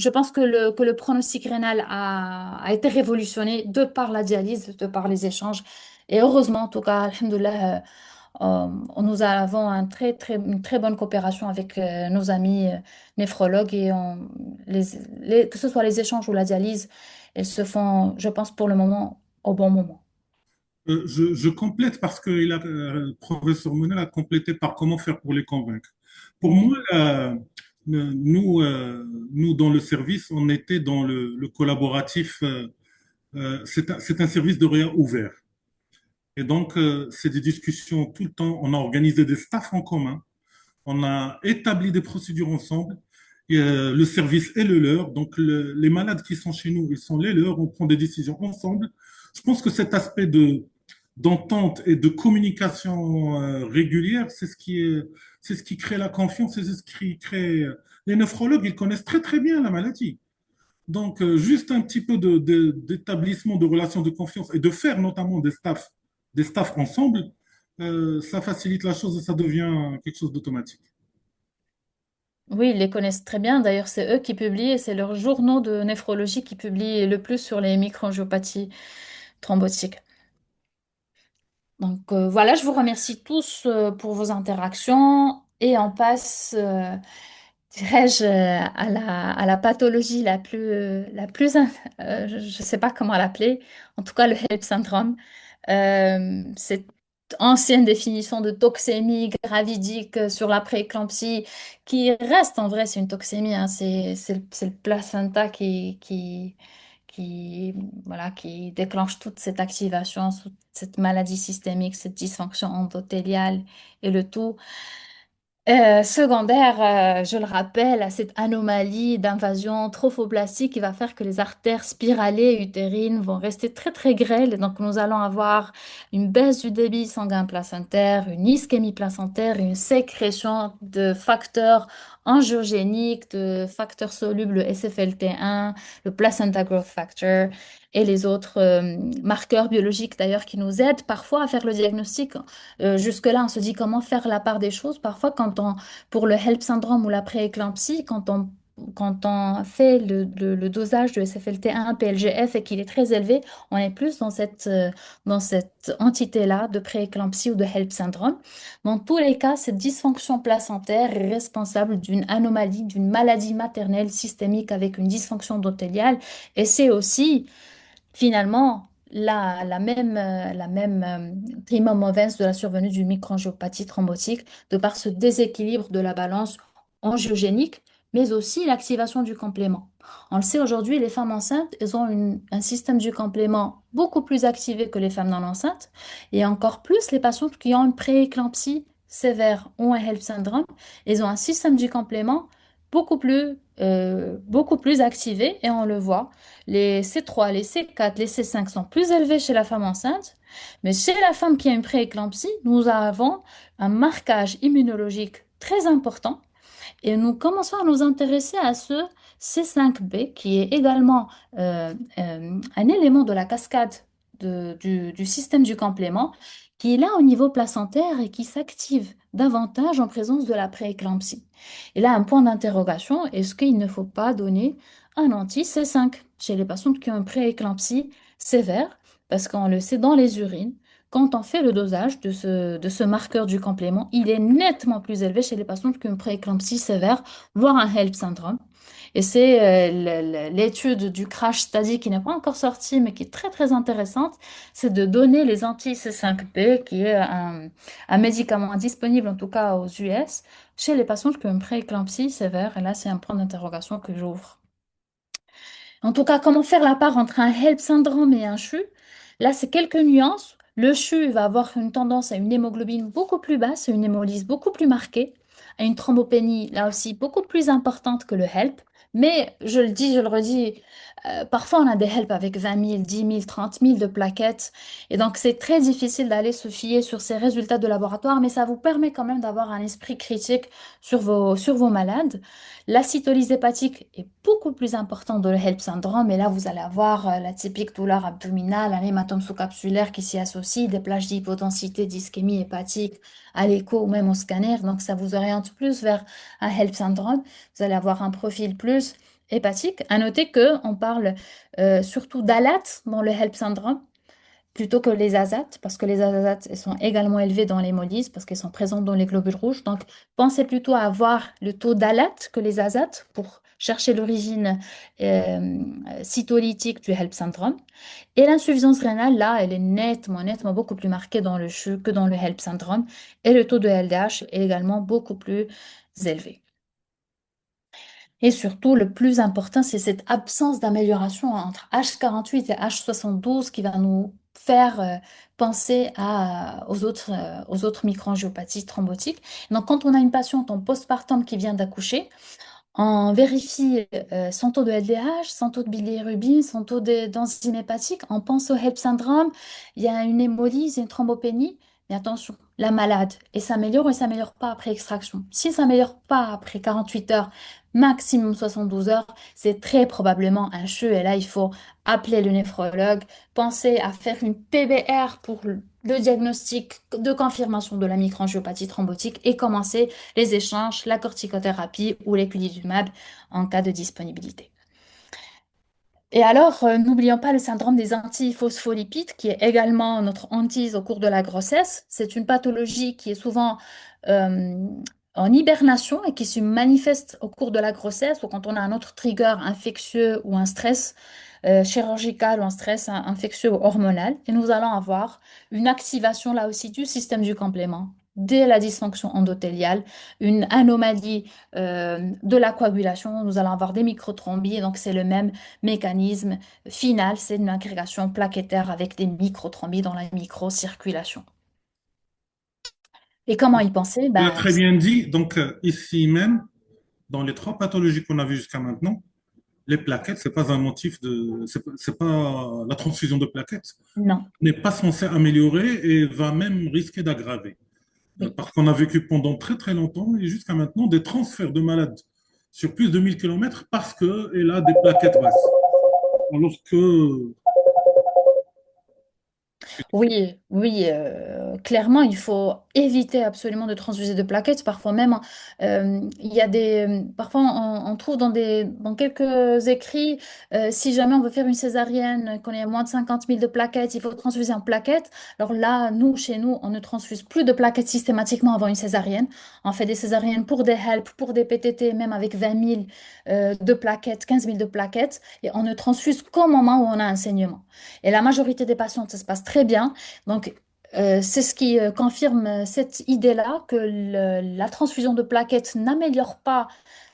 pense que le pronostic rénal a été révolutionné de par la dialyse, de par les échanges. Et heureusement, en tout cas, alhamdoulilah, nous avons une très bonne coopération avec nos amis néphrologues et que ce soit les échanges ou la dialyse, elles se font, je pense, pour le moment, au bon moment. Je complète parce que le professeur Monet a complété par comment faire pour les convaincre. Pour moi, nous, dans le service, on était dans le collaboratif. C'est un service de réa ouvert. Et donc, c'est des discussions tout le temps. On a organisé des staffs en commun. On a établi des procédures ensemble. Et, le service est le leur. Donc, les malades qui sont chez nous, ils sont les leurs. On prend des décisions ensemble. Je pense que cet aspect d'entente et de communication régulière, c'est ce qui crée la confiance, c'est ce qui crée. Les nephrologues, ils connaissent très très bien la maladie. Donc, juste un petit peu d'établissement de relations de confiance et de faire notamment des staffs ensemble, ça facilite la chose et ça devient quelque chose d'automatique. Oui, ils les connaissent très bien. D'ailleurs, c'est eux qui publient, et c'est leurs journaux de néphrologie qui publient le plus sur les microangiopathies thrombotiques. Donc voilà, je vous remercie tous pour vos interactions et on passe, dirais-je, à la pathologie je ne sais pas comment l'appeler, en tout cas le HELP syndrome. Cette ancienne définition de toxémie gravidique sur la prééclampsie, qui reste en vrai, c'est une toxémie, hein, c'est le placenta qui, voilà, qui déclenche toute cette activation, toute cette maladie systémique, cette dysfonction endothéliale et le tout. Secondaire, je le rappelle, à cette anomalie d'invasion trophoblastique qui va faire que les artères spiralées utérines vont rester très très grêles. Donc nous allons avoir une baisse du débit sanguin placentaire, une ischémie placentaire, une sécrétion de facteurs angiogéniques, de facteurs solubles le SFLT1, le placenta growth factor et les autres marqueurs biologiques d'ailleurs qui nous aident parfois à faire le diagnostic. Jusque-là, on se dit comment faire la part des choses. Parfois, pour le HELP syndrome ou la prééclampsie, quand on fait le dosage de SFLT1, PLGF et qu'il est très élevé, on est plus dans cette entité-là de prééclampsie ou de HELP syndrome. Dans tous les cas, cette dysfonction placentaire est responsable d'une anomalie, d'une maladie maternelle systémique avec une dysfonction endothéliale et c'est aussi finalement, la même prima movens de la survenue d'une microangiopathie thrombotique de par ce déséquilibre de la balance angiogénique, mais aussi l'activation du complément. On le sait aujourd'hui, les femmes enceintes, elles ont un système du complément beaucoup plus activé que les femmes non enceintes, et encore plus les patientes qui ont une prééclampsie sévère ou un HELP syndrome, elles ont un système du complément beaucoup plus activé, et on le voit. Les C3, les C4, les C5 sont plus élevés chez la femme enceinte, mais chez la femme qui a une prééclampsie, nous avons un marquage immunologique très important et nous commençons à nous intéresser à ce C5b qui est également un élément de la cascade du système du complément qui est là au niveau placentaire et qui s'active davantage en présence de la prééclampsie. Et là, un point d'interrogation, est-ce qu'il ne faut pas donner un anti-C5 chez les patientes qui ont une prééclampsie sévère? Parce qu'on le sait dans les urines, quand on fait le dosage de ce marqueur du complément, il est nettement plus élevé chez les patientes qui ont une prééclampsie sévère, voire un HELP syndrome. Et c'est l'étude du crash study qui n'est pas encore sortie, mais qui est très très intéressante, c'est de donner les anti-C5P, qui est un médicament disponible en tout cas aux US, chez les patients qui ont une prééclampsie sévère. Et là, c'est un point d'interrogation que j'ouvre. En tout cas, comment faire la part entre un HELP syndrome et un CHU? Là, c'est quelques nuances. Le CHU va avoir une tendance à une hémoglobine beaucoup plus basse, une hémolyse beaucoup plus marquée, à une thrombopénie là aussi beaucoup plus importante que le HELP. Mais je le dis, je le redis, parfois on a des HELP avec 20 000, 10 000, 30 000 de plaquettes. Et donc c'est très difficile d'aller se fier sur ces résultats de laboratoire, mais ça vous permet quand même d'avoir un esprit critique sur vos malades. La cytolyse hépatique est beaucoup plus importante dans le HELP syndrome et là vous allez avoir la typique douleur abdominale, un hématome sous-capsulaire qui s'y associe, des plages d'hypotensité, d'ischémie hépatique à l'écho ou même au scanner. Donc ça vous oriente plus vers un HELP syndrome. Vous allez avoir un profil plus hépatique. À noter que on parle surtout d'ALAT dans le HELP syndrome plutôt que les azates, parce que les azates elles sont également élevées dans l'hémolyse, parce qu'elles sont présentes dans les globules rouges. Donc, pensez plutôt à avoir le taux d'alate que les azates pour chercher l'origine euh, cytolytique du HELP syndrome. Et l'insuffisance rénale, là, elle est nettement beaucoup plus marquée dans le CHU que dans le HELP syndrome. Et le taux de LDH est également beaucoup plus élevé. Et surtout, le plus important, c'est cette absence d'amélioration entre H48 et H72 qui va nous faire penser aux autres microangiopathies thrombotiques. Donc, quand on a une patiente en postpartum qui vient d'accoucher, on vérifie son taux de LDH, son taux de bilirubin, son taux d'enzyme hépatique. On pense au HELP syndrome. Il y a une hémolyse, une thrombopénie. Mais attention, la malade, elle s'améliore ou elle s'améliore pas après extraction. Si elle s'améliore pas après 48 heures, maximum 72 heures, c'est très probablement un CHU. Et là, il faut appeler le néphrologue, penser à faire une PBR pour le diagnostic de confirmation de la microangiopathie thrombotique et commencer les échanges, la corticothérapie ou l'éculizumab en cas de disponibilité. Et alors, n'oublions pas le syndrome des antiphospholipides, qui est également notre hantise au cours de la grossesse. C'est une pathologie qui est souvent euh, en hibernation et qui se manifeste au cours de la grossesse ou quand on a un autre trigger infectieux ou un stress chirurgical ou un stress infectieux ou hormonal. Et nous allons avoir une activation là aussi du système du complément dès la dysfonction endothéliale, une anomalie de la coagulation. Nous allons avoir des microtrombies. Donc, c'est le même mécanisme final, c'est une agrégation plaquettaire avec des microtrombies dans la microcirculation. Et comment y penser? Tu l'as Ben, très bien dit. Donc, ici même, dans les trois pathologies qu'on a vues jusqu'à maintenant, les plaquettes, c'est pas un motif de, c'est pas la transfusion de plaquettes non, n'est pas censée améliorer et va même risquer d'aggraver. oui. Parce qu'on a vécu pendant très longtemps et jusqu'à maintenant des transferts de malades sur plus de 1000 kilomètres parce qu'elle a des plaquettes basses. Alors que, Oui, clairement, il faut éviter absolument de transfuser de plaquettes. Parfois même, il y a parfois on trouve dans quelques écrits, si jamais on veut faire une césarienne, qu'on ait moins de 50 000 de plaquettes, il faut transfuser en plaquettes. Alors là, chez nous, on ne transfuse plus de plaquettes systématiquement avant une césarienne. On fait des césariennes pour des HELP, pour des PTT, même avec 20 000 de plaquettes, 15 000 de plaquettes, et on ne transfuse qu'au moment où on a un saignement. Et la majorité des patientes, ça se passe très bien. Donc, c'est ce qui confirme cette idée-là que la transfusion de plaquettes n'améliore pas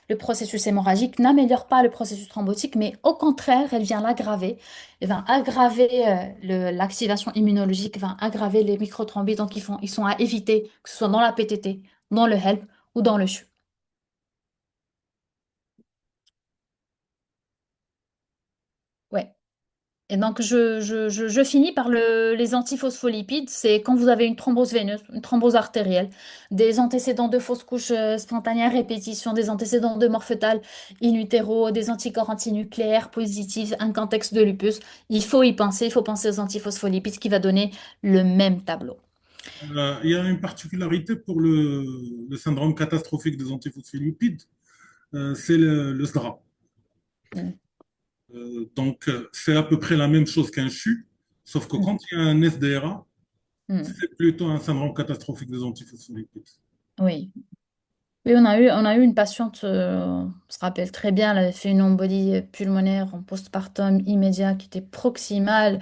le processus hémorragique, n'améliore pas le processus thrombotique, mais au contraire, elle vient l'aggraver. Elle va aggraver l'activation immunologique, va aggraver les microthrombes. Donc, ils sont à éviter, que ce soit dans la PTT, dans le HELP ou dans le CHU. Ouais. Et donc, je finis par les antiphospholipides. C'est quand vous avez une thrombose veineuse, une thrombose artérielle, des antécédents de fausse couche spontanée à répétition, des antécédents de mort fœtale in utero, des anticorps antinucléaires positifs, un contexte de lupus. Il faut y penser, il faut penser aux antiphospholipides qui va donner le même tableau. Il y a une particularité pour le syndrome catastrophique des antiphospholipides, c'est le SDRA. Mm, C'est à peu près la même chose qu'un CHU, sauf que mm, quand il y a un SDRA, mm. c'est plutôt un syndrome catastrophique des antiphospholipides. Oui. Oui, on a eu une patiente, on se rappelle très bien, elle avait fait une embolie pulmonaire en postpartum immédiat qui était proximale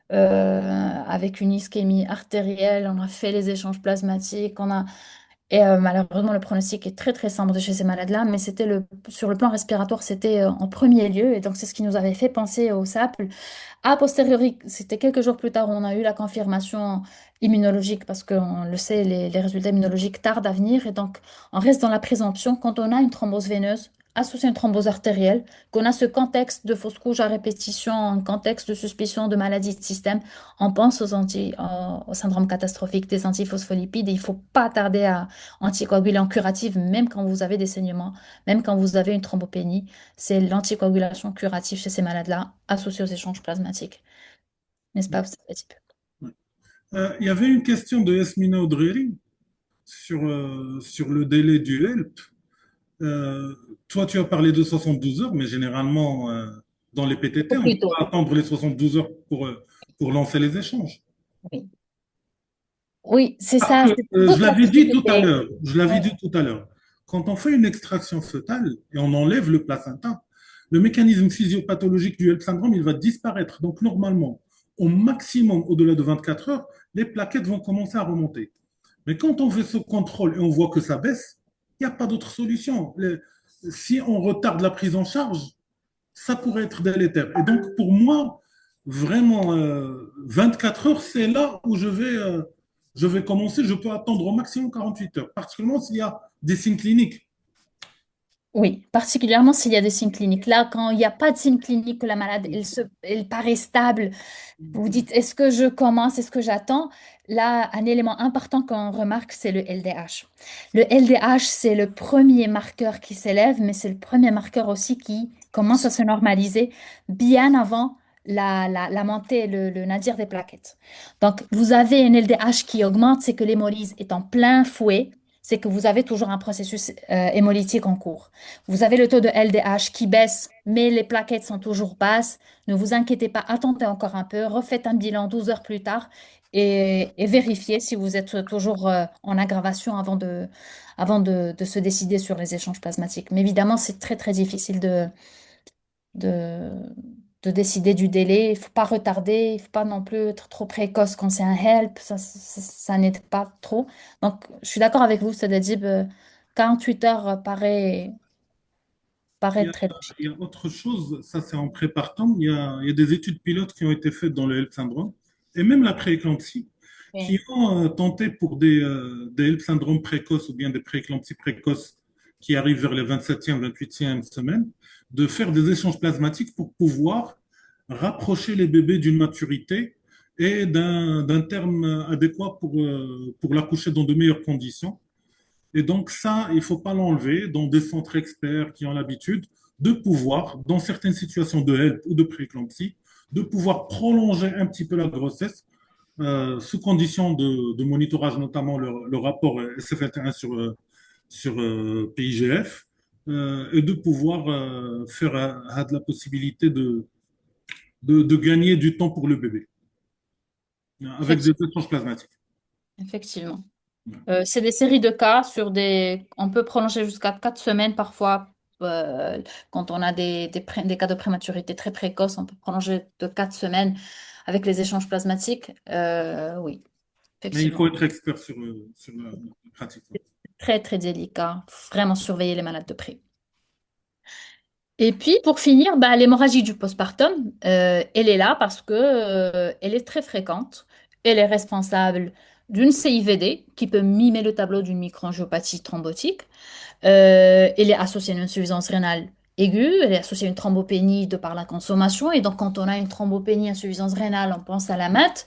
avec une ischémie artérielle. On a fait les échanges plasmatiques. Malheureusement, le pronostic est très très sombre chez ces malades-là, mais sur le plan respiratoire, c'était en premier lieu. Et donc, c'est ce qui nous avait fait penser au SAPL. A posteriori, c'était quelques jours plus tard où on a eu la confirmation immunologique parce qu'on le sait, les résultats immunologiques tardent à venir. Et donc, on reste dans la présomption quand on a une thrombose veineuse associée à une thrombose artérielle, qu'on a ce contexte de fausse couche à répétition, un contexte de suspicion de maladie de système, on pense au syndrome catastrophique des antiphospholipides. Et il ne faut pas tarder à anticoaguler en curative, même quand vous avez des saignements, même quand vous avez une thrombopénie. C'est l'anticoagulation curative chez ces malades-là, associée aux échanges plasmatiques. N'est-ce pas, Type? Il y avait une question de Yasmina Oudreri sur le délai du HELP. Euh, Toi, tu as parlé de 72 heures, mais généralement, dans les PTT, Au on ne plus peut tôt. pas attendre les 72 heures pour lancer les échanges. Oui, oui, c'est Parce ça, que, c'est toute je la l'avais dit tout à difficulté. l'heure, je l'avais Ouais. dit tout à l'heure, quand on fait une extraction fœtale et on enlève le placenta, le mécanisme physiopathologique du HELP syndrome, il va disparaître. Donc, normalement, au maximum, au-delà de 24 heures, les plaquettes vont commencer à remonter. Mais quand on fait ce contrôle et on voit que ça baisse, il n'y a pas d'autre solution. Si on retarde la prise en charge, ça pourrait être délétère. Et donc, pour moi, vraiment, 24 heures, c'est là où je vais commencer. Je peux attendre au maximum 48 heures, particulièrement s'il y a des signes cliniques. Oui, particulièrement s'il y a des signes cliniques. Là, quand il n'y a pas de signes cliniques, que la malade, elle paraît stable, vous dites, est-ce que je commence, est-ce que j'attends? Là, un élément important qu'on remarque, c'est le LDH. Le LDH, c'est le premier marqueur qui s'élève, mais c'est le premier marqueur aussi qui commence à se normaliser bien avant la montée, le nadir des plaquettes. Donc, vous avez un LDH qui augmente, c'est que l'hémolyse est en plein fouet, c'est que vous avez toujours un processus hémolytique en cours. Vous avez le taux de LDH qui baisse, mais les plaquettes sont toujours basses. Ne vous inquiétez pas, attendez encore un peu, refaites un bilan 12 heures plus tard et vérifiez si vous êtes toujours en aggravation avant de se décider sur les échanges plasmatiques. Mais évidemment, c'est très très difficile de, de décider du délai. Il ne faut pas retarder, il ne faut pas non plus être trop précoce quand c'est un HELP, ça n'aide pas trop. Donc, je suis d'accord avec vous, c'est-à-dire 48 heures paraît Il y a, très il y logique. a autre chose, ça c'est en prépartant. Il y a des études pilotes qui ont été faites dans le HELP syndrome et même la prééclampsie qui Oui. ont tenté pour des HELP syndromes précoces ou bien des prééclampsies précoces qui arrivent vers les 27e, 28e semaines, de faire des échanges plasmatiques pour pouvoir rapprocher les bébés d'une maturité et d'un terme adéquat pour l'accoucher dans de meilleures conditions. Et donc ça, il ne faut pas l'enlever dans des centres experts qui ont l'habitude de pouvoir, dans certaines situations de HELP ou de prééclampsie, de pouvoir prolonger un petit peu la grossesse sous condition de monitorage, notamment le rapport SFLT1 sur PIGF, et de pouvoir faire la possibilité de gagner du temps pour le bébé avec des Effectivement. échanges plasmatiques. Effectivement. C'est des séries de cas On peut prolonger jusqu'à 4 semaines parfois. Quand on a des cas de prématurité très précoces, on peut prolonger de 4 semaines avec les échanges plasmatiques. Oui, Mais il effectivement. faut être expert sur la pratique. Très, très délicat. Faut vraiment surveiller les malades de près. Et puis, pour finir, bah, l'hémorragie du postpartum, elle est là parce que, elle est très fréquente. Elle est responsable d'une CIVD qui peut mimer le tableau d'une microangiopathie thrombotique. Elle est associée à une insuffisance rénale aiguë, elle est associée à une thrombopénie de par la consommation. Et donc, quand on a une thrombopénie, insuffisance rénale, on pense à la MAT.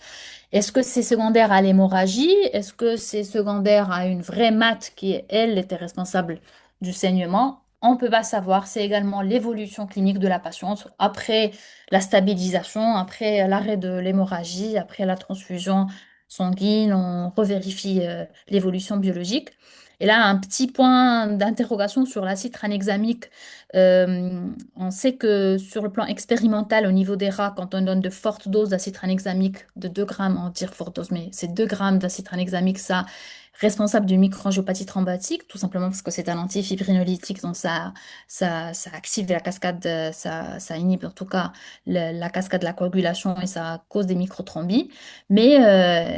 Est-ce que c'est secondaire à l'hémorragie? Est-ce que c'est secondaire à une vraie MAT qui, elle, était responsable du saignement? On ne peut pas savoir. C'est également l'évolution clinique de la patiente après la stabilisation, après l'arrêt de l'hémorragie, après la transfusion sanguine. On revérifie l'évolution biologique. Et là, un petit point d'interrogation sur l'acide tranexamique. On sait que sur le plan expérimental, au niveau des rats, quand on donne de fortes doses d'acide tranexamique, de 2 grammes, on tire forte dose, mais c'est 2 grammes d'acide tranexamique, ça, responsable d'une microangiopathie thrombotique, tout simplement parce que c'est un antifibrinolytique, donc ça active la cascade, ça inhibe en tout cas la cascade de la coagulation et ça cause des microthrombie. Mais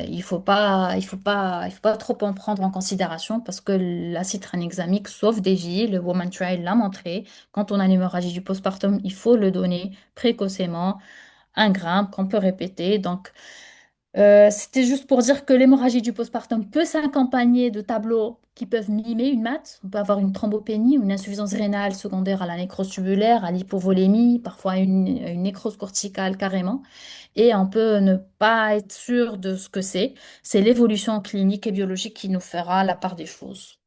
il faut pas trop en prendre en considération parce que l'acide tranexamique sauve des vies. Le Woman Trial l'a montré. Quand on a une hémorragie du postpartum, il faut le donner précocement, 1 gramme qu'on peut répéter. Donc, c'était juste pour dire que l'hémorragie du postpartum peut s'accompagner de tableaux qui peuvent mimer une MAT. On peut avoir une thrombopénie, une insuffisance rénale secondaire à la nécrose tubulaire, à l'hypovolémie, parfois une nécrose corticale carrément. Et on peut ne pas être sûr de ce que c'est. C'est l'évolution clinique et biologique qui nous fera la part des choses.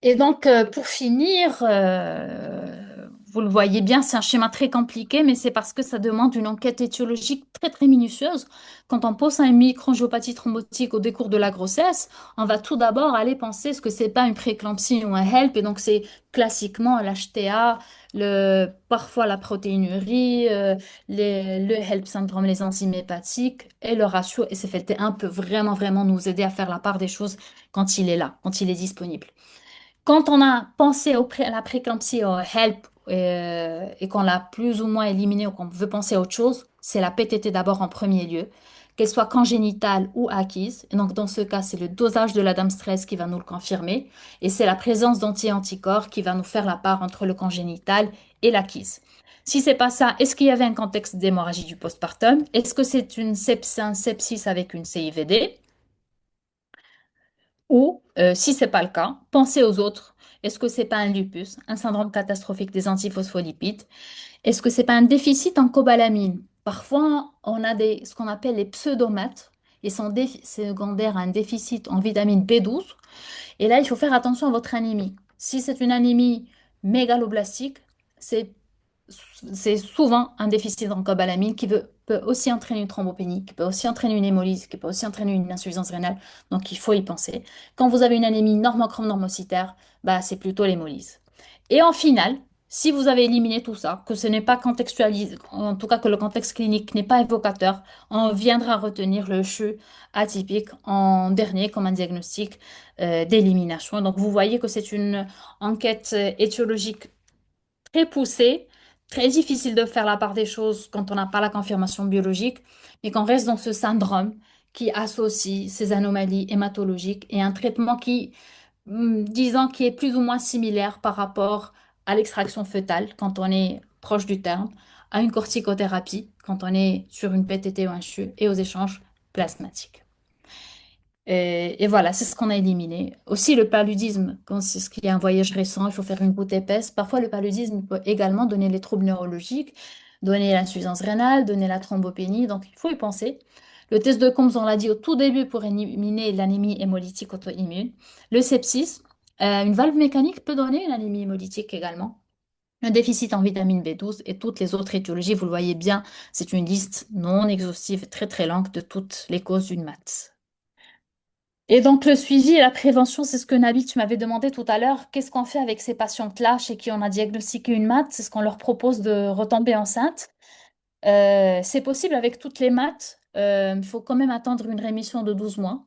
Et donc, pour finir, vous le voyez bien, c'est un schéma très compliqué, mais c'est parce que ça demande une enquête étiologique très, très minutieuse. Quand on pose une microangiopathie thrombotique au décours de la grossesse, on va tout d'abord aller penser ce que c'est pas une prééclampsie ou un HELP, et donc c'est classiquement l'HTA, parfois la protéinurie, le HELP syndrome, les enzymes hépatiques, et le ratio SFLT1 peut vraiment, vraiment nous aider à faire la part des choses quand il est là, quand il est disponible. Quand on a pensé à la préclampsie, au HELP, et qu'on l'a plus ou moins éliminé ou qu'on veut penser à autre chose, c'est la PTT d'abord en premier lieu, qu'elle soit congénitale ou acquise. Et donc, dans ce cas, c'est le dosage de la dame stress qui va nous le confirmer. Et c'est la présence d'anti-anticorps qui va nous faire la part entre le congénital et l'acquise. Si c'est pas ça, est-ce qu'il y avait un contexte d'hémorragie du postpartum? Est-ce que c'est un sepsis avec une CIVD? Ou, si c'est pas le cas, pensez aux autres. Est-ce que c'est pas un lupus, un syndrome catastrophique des antiphospholipides? Est-ce que c'est pas un déficit en cobalamine? Parfois, on a ce qu'on appelle les pseudomates. Ils sont secondaires à un déficit en vitamine B12. Et là, il faut faire attention à votre anémie. Si c'est une anémie mégaloblastique, c'est c'est souvent un déficit en cobalamine peut aussi entraîner une thrombopénie, qui peut aussi entraîner une hémolyse, qui peut aussi entraîner une insuffisance rénale. Donc, il faut y penser. Quand vous avez une anémie normochrome normocytaire, bah, c'est plutôt l'hémolyse. Et en finale, si vous avez éliminé tout ça, que ce n'est pas contextualisé, en tout cas que le contexte clinique n'est pas évocateur, on viendra retenir le CHU atypique en dernier comme un diagnostic d'élimination. Donc, vous voyez que c'est une enquête étiologique très poussé, très difficile de faire la part des choses quand on n'a pas la confirmation biologique, mais qu'on reste dans ce syndrome qui associe ces anomalies hématologiques et un traitement qui, disons, qui est plus ou moins similaire par rapport à l'extraction fœtale quand on est proche du terme, à une corticothérapie quand on est sur une PTT ou un CHU et aux échanges plasmatiques. Et voilà, c'est ce qu'on a éliminé. Aussi, le paludisme, quand c'est ce qui est un voyage récent, il faut faire une goutte épaisse. Parfois, le paludisme peut également donner les troubles neurologiques, donner l'insuffisance rénale, donner la thrombopénie. Donc, il faut y penser. Le test de Coombs, on l'a dit au tout début pour éliminer l'anémie hémolytique auto-immune. Le sepsis, une valve mécanique peut donner une anémie hémolytique également. Un déficit en vitamine B12 et toutes les autres étiologies, vous le voyez bien, c'est une liste non exhaustive, très très longue de toutes les causes d'une MAT. Et donc, le suivi et la prévention, c'est ce que Nabil, tu m'avais demandé tout à l'heure. Qu'est-ce qu'on fait avec ces patientes-là chez qui on a diagnostiqué une MAT? C'est ce qu'on leur propose de retomber enceinte. C'est possible avec toutes les MAT. Il faut quand même attendre une rémission de 12 mois.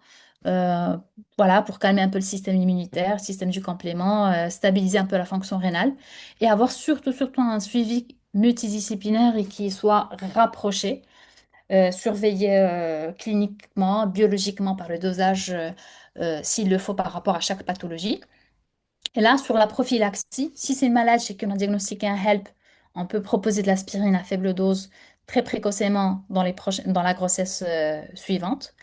Euh, voilà, pour calmer un peu le système immunitaire, système du complément, stabiliser un peu la fonction rénale et avoir surtout, surtout un suivi multidisciplinaire et qui soit rapproché surveiller cliniquement, biologiquement par le dosage s'il le faut par rapport à chaque pathologie. Et là, sur la prophylaxie, si c'est une maladie chez qui on a diagnostiqué un HELP, on peut proposer de l'aspirine à faible dose très précocement dans la grossesse suivante.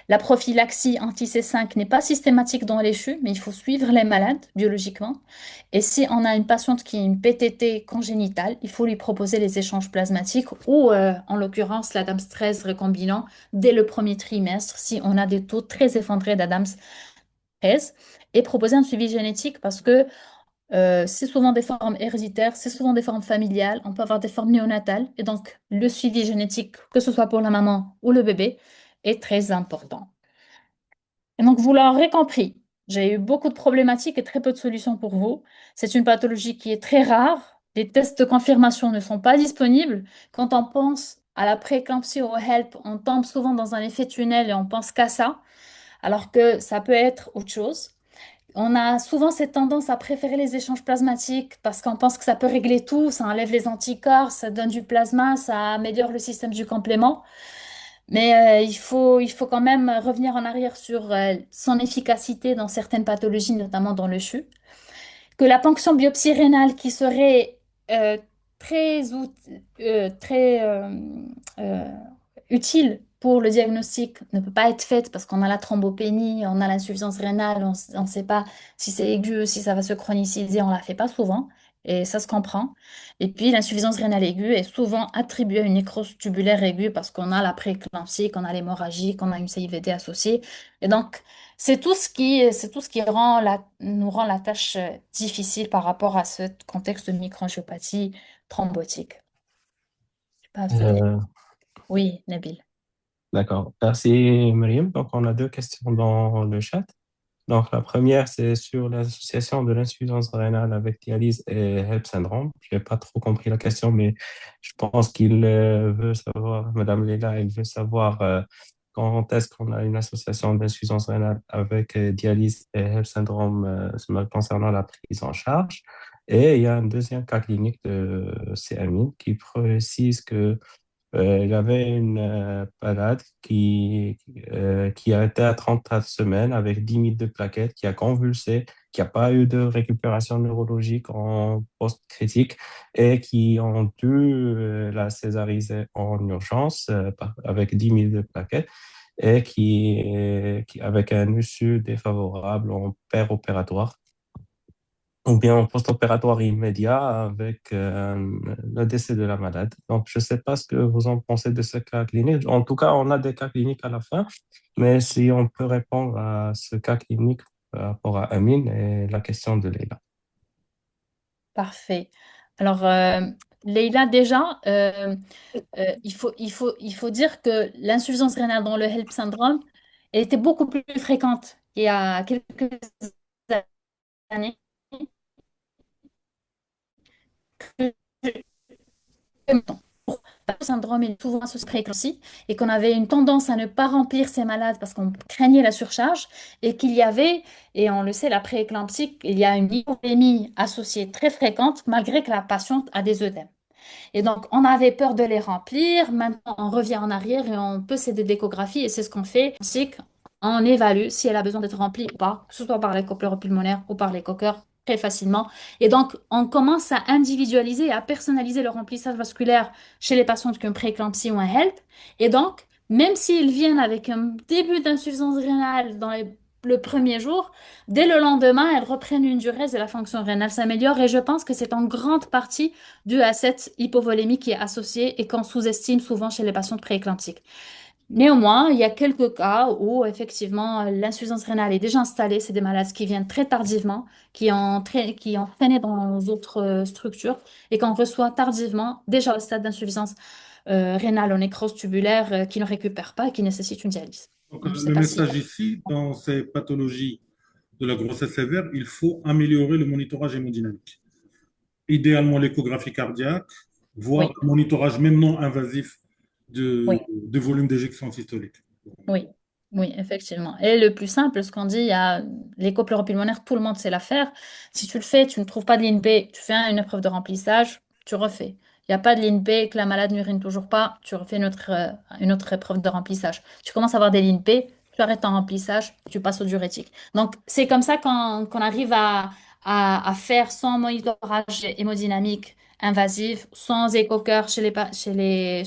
La prophylaxie anti-C5 n'est pas systématique dans les CHU, mais il faut suivre les malades biologiquement. Et si on a une patiente qui a une PTT congénitale, il faut lui proposer les échanges plasmatiques ou, en l'occurrence, l'Adams 13 recombinant dès le premier trimestre si on a des taux très effondrés d'Adams 13 et proposer un suivi génétique parce que c'est souvent des formes héréditaires, c'est souvent des formes familiales, on peut avoir des formes néonatales et donc le suivi génétique, que ce soit pour la maman ou le bébé, est très important. Et donc, vous l'aurez compris, j'ai eu beaucoup de problématiques et très peu de solutions pour vous. C'est une pathologie qui est très rare. Les tests de confirmation ne sont pas disponibles. Quand on pense à la prééclampsie ou au HELP, on tombe souvent dans un effet tunnel et on pense qu'à ça, alors que ça peut être autre chose. On a souvent cette tendance à préférer les échanges plasmatiques parce qu'on pense que ça peut régler tout, ça enlève les anticorps, ça donne du plasma, ça améliore le système du complément. Mais il faut quand même revenir en arrière sur son efficacité dans certaines pathologies, notamment dans le CHU. Que la ponction biopsie rénale qui serait euh, très euh, utile pour le diagnostic ne peut pas être faite parce qu'on a la thrombopénie, on a l'insuffisance rénale, on ne sait pas si c'est aigu, si ça va se chroniciser, on ne la fait pas souvent. Et ça se comprend. Et puis, l'insuffisance rénale aiguë est souvent attribuée à une nécrose tubulaire aiguë parce qu'on a la prééclampsie, qu'on a l'hémorragie, qu'on a une CIVD associée. Et donc, c'est tout ce qui nous rend la tâche difficile par rapport à ce contexte de microangiopathie thrombotique. Je sais pas, Euh, oui, Nabil. d'accord. Merci, Myriam. Donc, on a deux questions dans le chat. Donc, la première, c'est sur l'association de l'insuffisance rénale avec dialyse et HELP syndrome. Je n'ai pas trop compris la question, mais je pense qu'il veut savoir, Madame Leila, elle veut savoir quand est-ce qu'on a une association d'insuffisance rénale avec dialyse et HELP syndrome concernant la prise en charge. Et il y a un deuxième cas clinique de CMI qui précise que il avait une malade qui a été à 34 semaines avec 10 000 de plaquettes, qui a convulsé, qui n'a pas eu de récupération neurologique en post-critique et qui ont dû la césariser en urgence avec 10 000 de plaquettes et avec un issue défavorable en opératoire ou bien en post-opératoire immédiat avec le décès de la malade. Donc, je ne sais pas ce que vous en pensez de ce cas clinique. En tout cas, on a des cas cliniques à la fin, mais si on peut répondre à ce cas clinique par rapport à Amine et la question de Leila. Parfait. Alors, Leïla, déjà, il faut dire que l'insuffisance rénale dans le HELP syndrome elle était beaucoup plus fréquente il y a quelques années. Le syndrome est souvent associé à prééclampsie et qu'on avait une tendance à ne pas remplir ces malades parce qu'on craignait la surcharge et qu'il y avait, et on le sait, la prééclampsie, il y a une hypovolémie associée très fréquente malgré que la patiente a des œdèmes. Et donc, on avait peur de les remplir. Maintenant, on revient en arrière et on peut s'aider d'échographie. Et c'est ce qu'on fait. C'est qu'on évalue si elle a besoin d'être remplie ou pas, que ce soit par les pulmonaires ou par les coqueurs, très facilement. Et donc, on commence à individualiser et à personnaliser le remplissage vasculaire chez les patients qui ont une prééclampsie ou un HELP. Et donc, même s'ils viennent avec un début d'insuffisance rénale le premier jour, dès le lendemain, elles reprennent une durée et la fonction rénale s'améliore. Et je pense que c'est en grande partie dû à cette hypovolémie qui est associée et qu'on sous-estime souvent chez les patients prééclamptiques. Néanmoins, il y a quelques cas où effectivement l'insuffisance rénale est déjà installée. C'est des malades qui viennent très tardivement, qui ont traîné dans d'autres structures et qu'on reçoit tardivement, déjà au stade d'insuffisance rénale en nécrose tubulaire, qui ne récupère pas et qui nécessite une dialyse. Donc, Donc, je ne sais le pas si... message ici, dans ces pathologies de la grossesse sévère, il faut améliorer le monitorage hémodynamique. Idéalement l'échographie cardiaque, voire Oui, le monitorage même non invasif oui. de volume d'éjection systolique. Oui, oui, effectivement. Et le plus simple, ce qu'on dit, il y a l'écho pleuropulmonaire, tout le monde sait la faire. Si tu le fais, tu ne trouves pas de ligne B, tu fais une épreuve de remplissage, tu refais. Il n'y a pas de ligne B, que la malade n'urine toujours pas, tu refais une autre épreuve de remplissage. Tu commences à avoir des lignes B, tu arrêtes ton remplissage, tu passes au diurétique. Donc, c'est comme ça qu'on arrive à faire sans monitorage hémodynamique invasive, sans écho-cœur chez les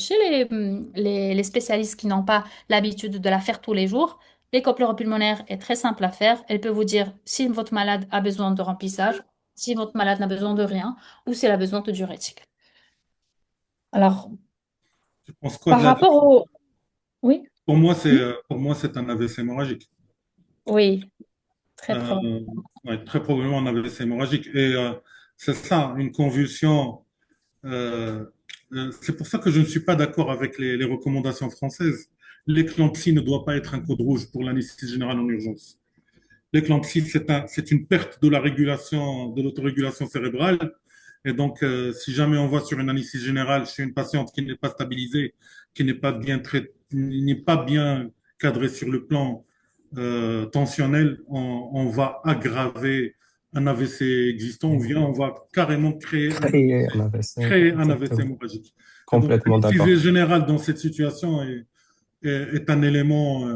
spécialistes qui n'ont pas l'habitude de la faire tous les jours. L'écho pleuropulmonaire est très simple à faire. Elle peut vous dire si votre malade a besoin de remplissage, si votre malade n'a besoin de rien, ou s'il a besoin de diurétique. Alors, Tu penses quoi de par la... rapport au... Oui, hmm, Pour moi, c'est un AVC hémorragique. oui, très probable. Euh, ouais, très probablement un AVC hémorragique. Et c'est ça, une convulsion. euh, c'est pour ça que je ne suis pas d'accord avec les recommandations françaises. L'éclampsie ne doit pas être un code rouge pour l'anesthésie générale en urgence. L'éclampsie, c'est une perte de la régulation, de l'autorégulation cérébrale. Et donc, si jamais on voit sur une anesthésie générale chez une patiente qui n'est pas stabilisée, qui n'est pas bien n'est pas bien cadrée sur le plan tensionnel, on va aggraver un AVC existant ou bien on va carrément Créer un AVC, créer un AVC exactement. hémorragique. Et donc, Complètement l'anesthésie d'accord. générale dans cette situation est un élément.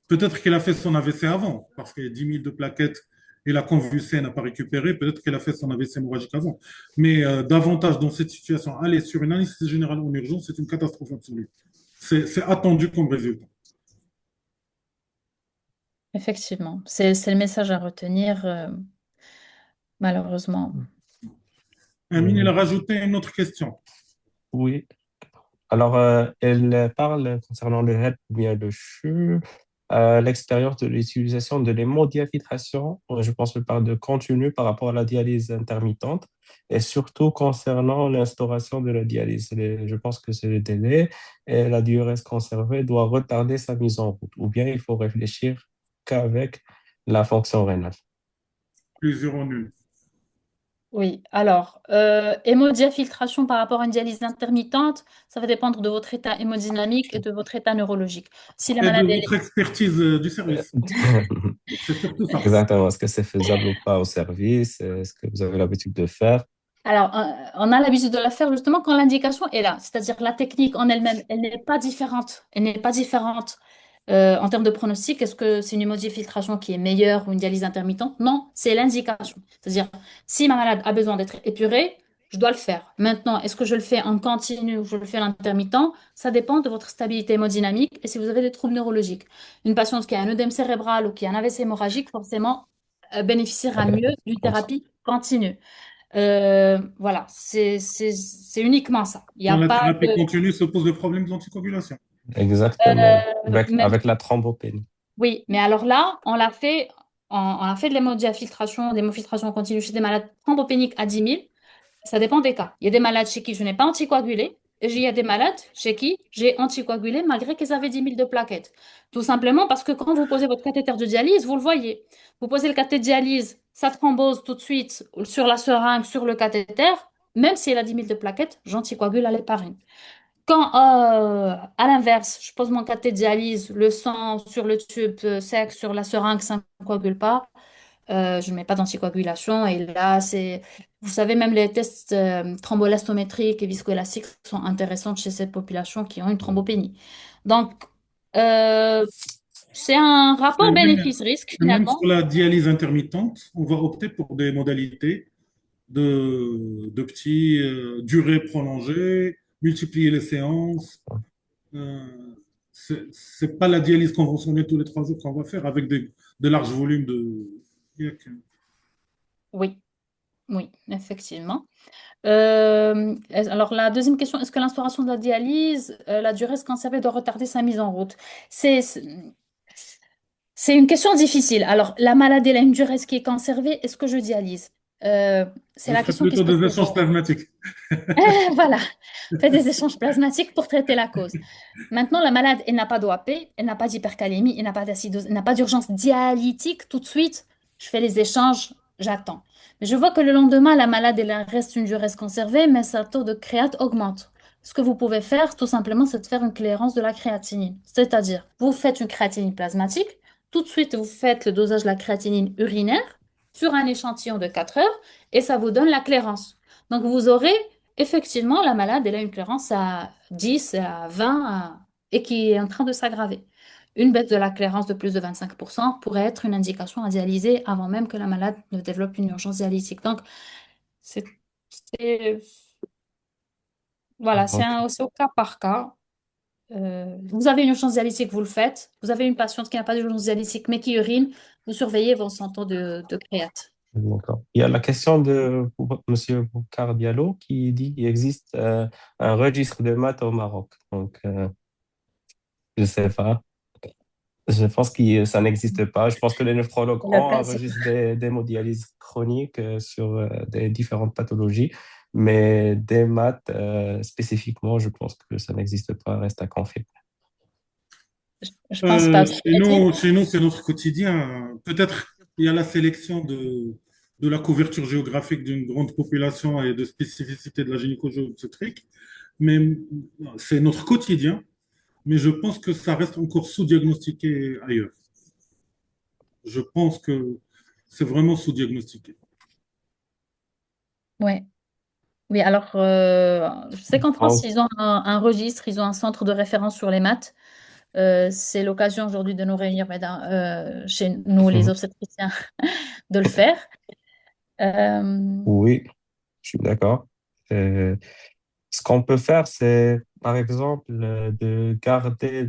Peut-être qu'elle a fait son AVC avant, parce qu'il y a 10 000 de plaquettes et la convulsée n'a pas récupéré. Peut-être qu'elle a fait son AVC hémorragique avant. Mais davantage dans cette situation, aller sur une anesthésie générale en urgence, c'est une catastrophe absolue. C'est attendu comme résultat. Effectivement, c'est le message à retenir, malheureusement. Amine, il Euh, a rajouté une autre question. oui. Alors, elle parle concernant le HEP ou bien le CHU, l'expérience de l'utilisation de l'hémodiafiltration. Je pense qu'elle parle de continu par rapport à la dialyse intermittente et surtout concernant l'instauration de la dialyse. Je pense que c'est le délai et la durée conservée doit retarder sa mise en route ou bien il faut réfléchir qu'avec la fonction rénale. Plusieurs en une. Oui, alors, hémodiafiltration par rapport à une dialyse intermittente, ça va dépendre de votre état hémodynamique et de votre état neurologique. Si la Et de maladie, votre expertise du service. C'est surtout ça. Exactement. Est-ce que c'est faisable ou pas au service? Est-ce que vous avez l'habitude de faire? Alors, on a l'habitude de la faire justement quand l'indication est là, c'est-à-dire la technique en elle-même, elle n'est pas différente. Elle n'est pas différente en termes de pronostic. Est-ce que c'est une hémodiafiltration qui est meilleure ou une dialyse intermittente? Non, c'est l'indication. C'est-à-dire, si ma malade a besoin d'être épurée, je dois le faire. Maintenant, est-ce que je le fais en continu ou je le fais en intermittent? Ça dépend de votre stabilité hémodynamique et si vous avez des troubles neurologiques. Une patiente qui a un œdème cérébral ou qui a un AVC hémorragique, forcément, bénéficiera mieux d'une thérapie continue. Voilà, c'est uniquement ça. Il n'y Dans a la pas thérapie de... continue se pose le problème de l'anticoagulation. Exactement. mais- Avec la thrombopénie. oui, mais alors là, on a fait de l'hémofiltration continue chez des malades thrombopéniques à 10 000. Ça dépend des cas. Il y a des malades chez qui je n'ai pas anticoagulé. Et il y a des malades chez qui j'ai anticoagulé malgré qu'ils avaient 10 000 de plaquettes. Tout simplement parce que quand vous posez votre cathéter de dialyse, vous le voyez. Vous posez le cathéter de dialyse, ça thrombose tout de suite sur la seringue, sur le cathéter. Même s'il a 10 000 de plaquettes, j'anticoagule à l'héparine. Quand, à l'inverse, je pose mon cathéter de dialyse, le sang sur le tube sec, sur la seringue, ça ne coagule pas. Je ne mets pas d'anticoagulation. Et là, vous savez, même les tests thromboelastométriques et viscoélastiques sont intéressants chez cette population qui ont une thrombopénie. Donc, euh, c'est un Et rapport même, bénéfice-risque et même finalement. sur la dialyse intermittente, on va opter pour des modalités de petits durées prolongées, multiplier les séances. Euh, c'est pas la dialyse conventionnelle tous les 3 jours qu'on va faire avec de larges volumes de. Oui, oui, effectivement. Alors, la deuxième question, est-ce que l'instauration de la dialyse, la durée ce qu'on savait doit retarder sa mise en route? C'est une question difficile. Alors, la maladie, elle a une durée qui est conservée. Est-ce que je dialyse? C'est Je la ferai question qui se plutôt pose des échanges toujours. plasmatiques. Voilà, faites des échanges plasmatiques pour traiter la cause. Maintenant, la malade, elle n'a pas d'OAP, elle n'a pas d'hypercalémie, elle n'a pas d'acidose, elle n'a pas d'urgence dialytique. Tout de suite, je fais les échanges, j'attends. Mais je vois que le lendemain, la malade, elle reste une durée conservée, mais sa taux de créate augmente. Ce que vous pouvez faire, tout simplement, c'est de faire une clairance de la créatinine. C'est-à-dire, vous faites une créatinine plasmatique, tout de suite, vous faites le dosage de la créatinine urinaire sur un échantillon de 4 heures, et ça vous donne la clairance. Donc, vous aurez effectivement la malade, elle a une clairance à 10, à 20, et qui est en train de s'aggraver. Une baisse de la clairance de plus de 25% pourrait être une indication à dialyser avant même que la malade ne développe une urgence dialytique. Donc, c'est, c'est- Voilà, Donc, c'est au cas par cas. Vous avez une urgence dialysique, vous le faites. Vous avez une patiente qui n'a pas d'urgence dialysique mais qui urine, vous surveillez vos 100 taux de créate. d'accord. Il y a la question de Monsieur Boucar Diallo qui dit qu'il existe un registre de maths au Maroc. Donc, je ne sais pas. Je pense que ça n'existe pas. Je pense que les nephrologues C'est ont un l'occasion. registre d'hémodialyse chronique sur des différentes pathologies, mais des maths spécifiquement, je pense que ça n'existe pas, reste à confirmer. Je pense pas. C'est-à-dire, Chez nous, c'est notre quotidien. Peut-être il y a la sélection de la couverture géographique d'une grande population et de spécificité de la gynécologie-obstétrique, mais c'est notre quotidien. Mais je pense que ça reste encore sous-diagnostiqué ailleurs. Je pense que c'est vraiment sous-diagnostiqué. ouais. Oui, alors, je sais qu'en France, Donc, ils ont un registre, ils ont un centre de référence sur les maths. C'est l'occasion aujourd'hui de nous réunir, mesdames, chez nous, les mhm. obstétriciens, de le faire. Euh, Oui, je suis d'accord. Euh, Ce qu'on peut faire, c'est, par exemple, de garder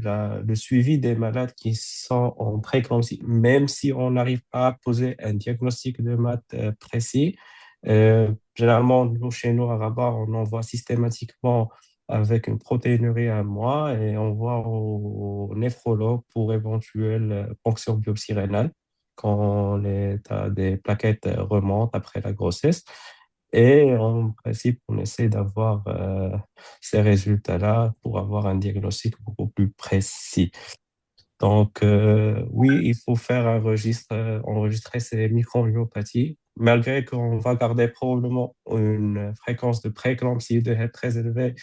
le suivi des malades qui sont en prééclampsie, même si on n'arrive pas à poser un diagnostic de maths précis. Généralement, nous, chez nous, à Rabat, on envoie systématiquement avec une protéinurie à mois et on voit au néphrologue pour éventuelle ponction biopsie rénale quand l'état des plaquettes remonte après la grossesse. Et en principe, on essaie d'avoir ces résultats-là pour avoir un diagnostic beaucoup plus précis. Donc, oui, il faut faire un registre, enregistrer ces microangiopathies, malgré qu'on va garder probablement une fréquence de prééclampsie très élevée,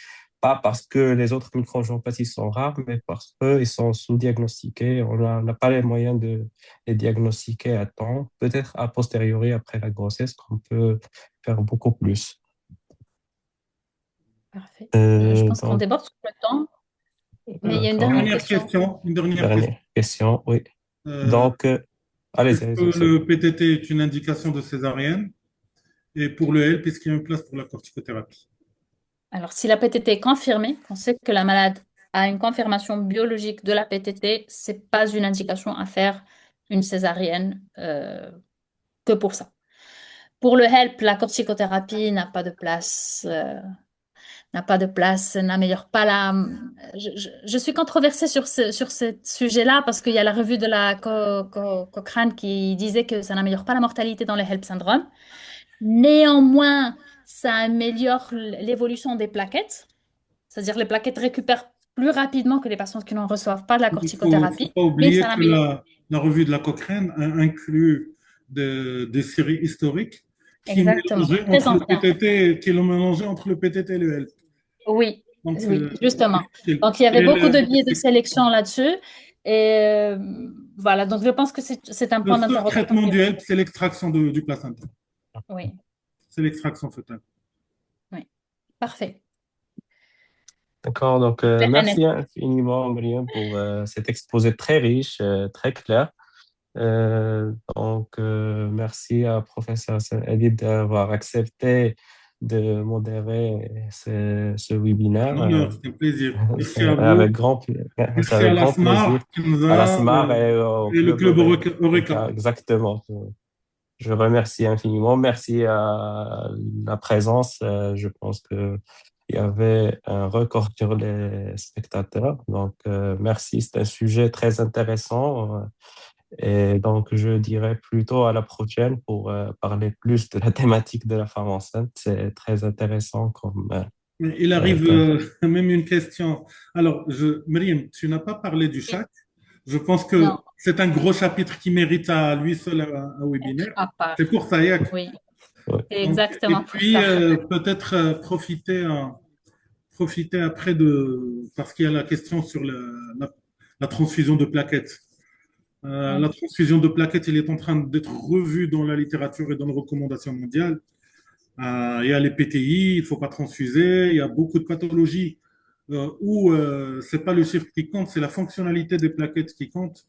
pas parce que les autres microangiopathies sont rares, mais parce qu'ils sont sous-diagnostiqués. On n'a pas les moyens de les diagnostiquer à temps. Peut-être a posteriori, après la grossesse, qu'on peut faire beaucoup plus. Parfait. Je pense qu'on Donc, déborde sur le temps, mais il y a une dernière d'accord. question. Une dernière question. Dernière question, oui. Euh, Donc, Est-ce allez-y, que allez-y, c'est bon. le PTT est une indication de césarienne? Et pour le L, puisqu'il y a une place pour la corticothérapie. Alors, si la PTT est confirmée, qu'on sait que la malade a une confirmation biologique de la PTT, c'est pas une indication à faire une césarienne que pour ça. Pour le HELP, la corticothérapie n'a pas de place, n'améliore pas la. Je suis controversée sur ce sujet-là parce qu'il y a la revue de la Cochrane qui disait que ça n'améliore pas la mortalité dans le HELP syndrome. Néanmoins, ça améliore l'évolution des plaquettes, c'est-à-dire les plaquettes récupèrent plus rapidement que les patients qui ne reçoivent pas de la Faut corticothérapie, pas mais oublier ça que n'améliore. la revue de la Cochrane inclut des séries historiques Exactement. Très ancien. Qui l'ont mélangé entre le PTT et le L. Oui, Donc, oui, justement. c'est Donc, il y avait beaucoup de biais de c'est sélection là-dessus. Et voilà, donc je pense que c'est un le point seul d'interrogation traitement qu'il du faut. HELP, c'est l'extraction du placenta. Oui, C'est l'extraction fœtale. oui. Parfait. D'accord, donc Claire et net. merci infiniment, Mariam, pour cet exposé très riche, très clair. Merci à professeur Hassan Hadid d'avoir accepté de modérer ce C'est un webinaire. honneur, c'est un plaisir. Merci à vous. Avec c'est Merci à avec la grand plaisir SMAR qui nous à la a SMAR et au et le Club club Eureka. Exactement. Je remercie infiniment. Merci à la présence. Je pense que il y avait un record sur les spectateurs. Donc, merci. C'est un sujet très intéressant. Et donc, je dirais plutôt à la prochaine pour parler plus de la thématique de la femme enceinte. C'est très intéressant comme Mais il arrive thème. même une question. Alors, Myriam, tu n'as pas parlé du Oui. chat. Je pense que Non, c'est un gros chapitre qui mérite à lui seul un webinaire. à part. C'est pour ça, Yak. Oui, Ouais. c'est Donc, et exactement pour puis, ça. peut-être profiter après parce qu'il y a la question sur la transfusion de plaquettes. La Oui. transfusion de plaquettes, il est en train d'être revu dans la littérature et dans les recommandations mondiales. Il y a les PTI, il ne faut pas transfuser. Il y a beaucoup de pathologies où c'est pas le chiffre qui compte, c'est la fonctionnalité des plaquettes qui compte.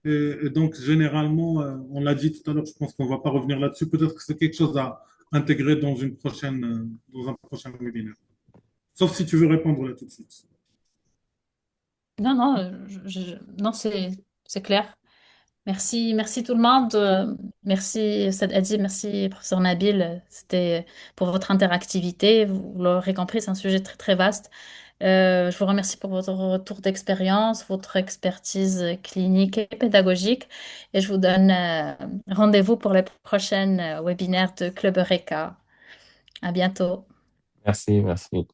Et donc, généralement, on l'a dit tout à l'heure, je pense qu'on ne va pas revenir là-dessus. Peut-être que c'est quelque chose à intégrer dans un prochain webinaire. Sauf si tu veux répondre là tout de suite. Non, non, non, c'est clair. Merci, merci tout le monde. Merci Saad Hadi, merci professeur Nabil. C'était pour votre interactivité. Vous l'aurez compris, c'est un sujet très très vaste. Je vous remercie pour votre retour d'expérience, votre expertise clinique et pédagogique. Et je vous donne rendez-vous pour les prochaines webinaires de Club Eureka. À bientôt. Merci, merci.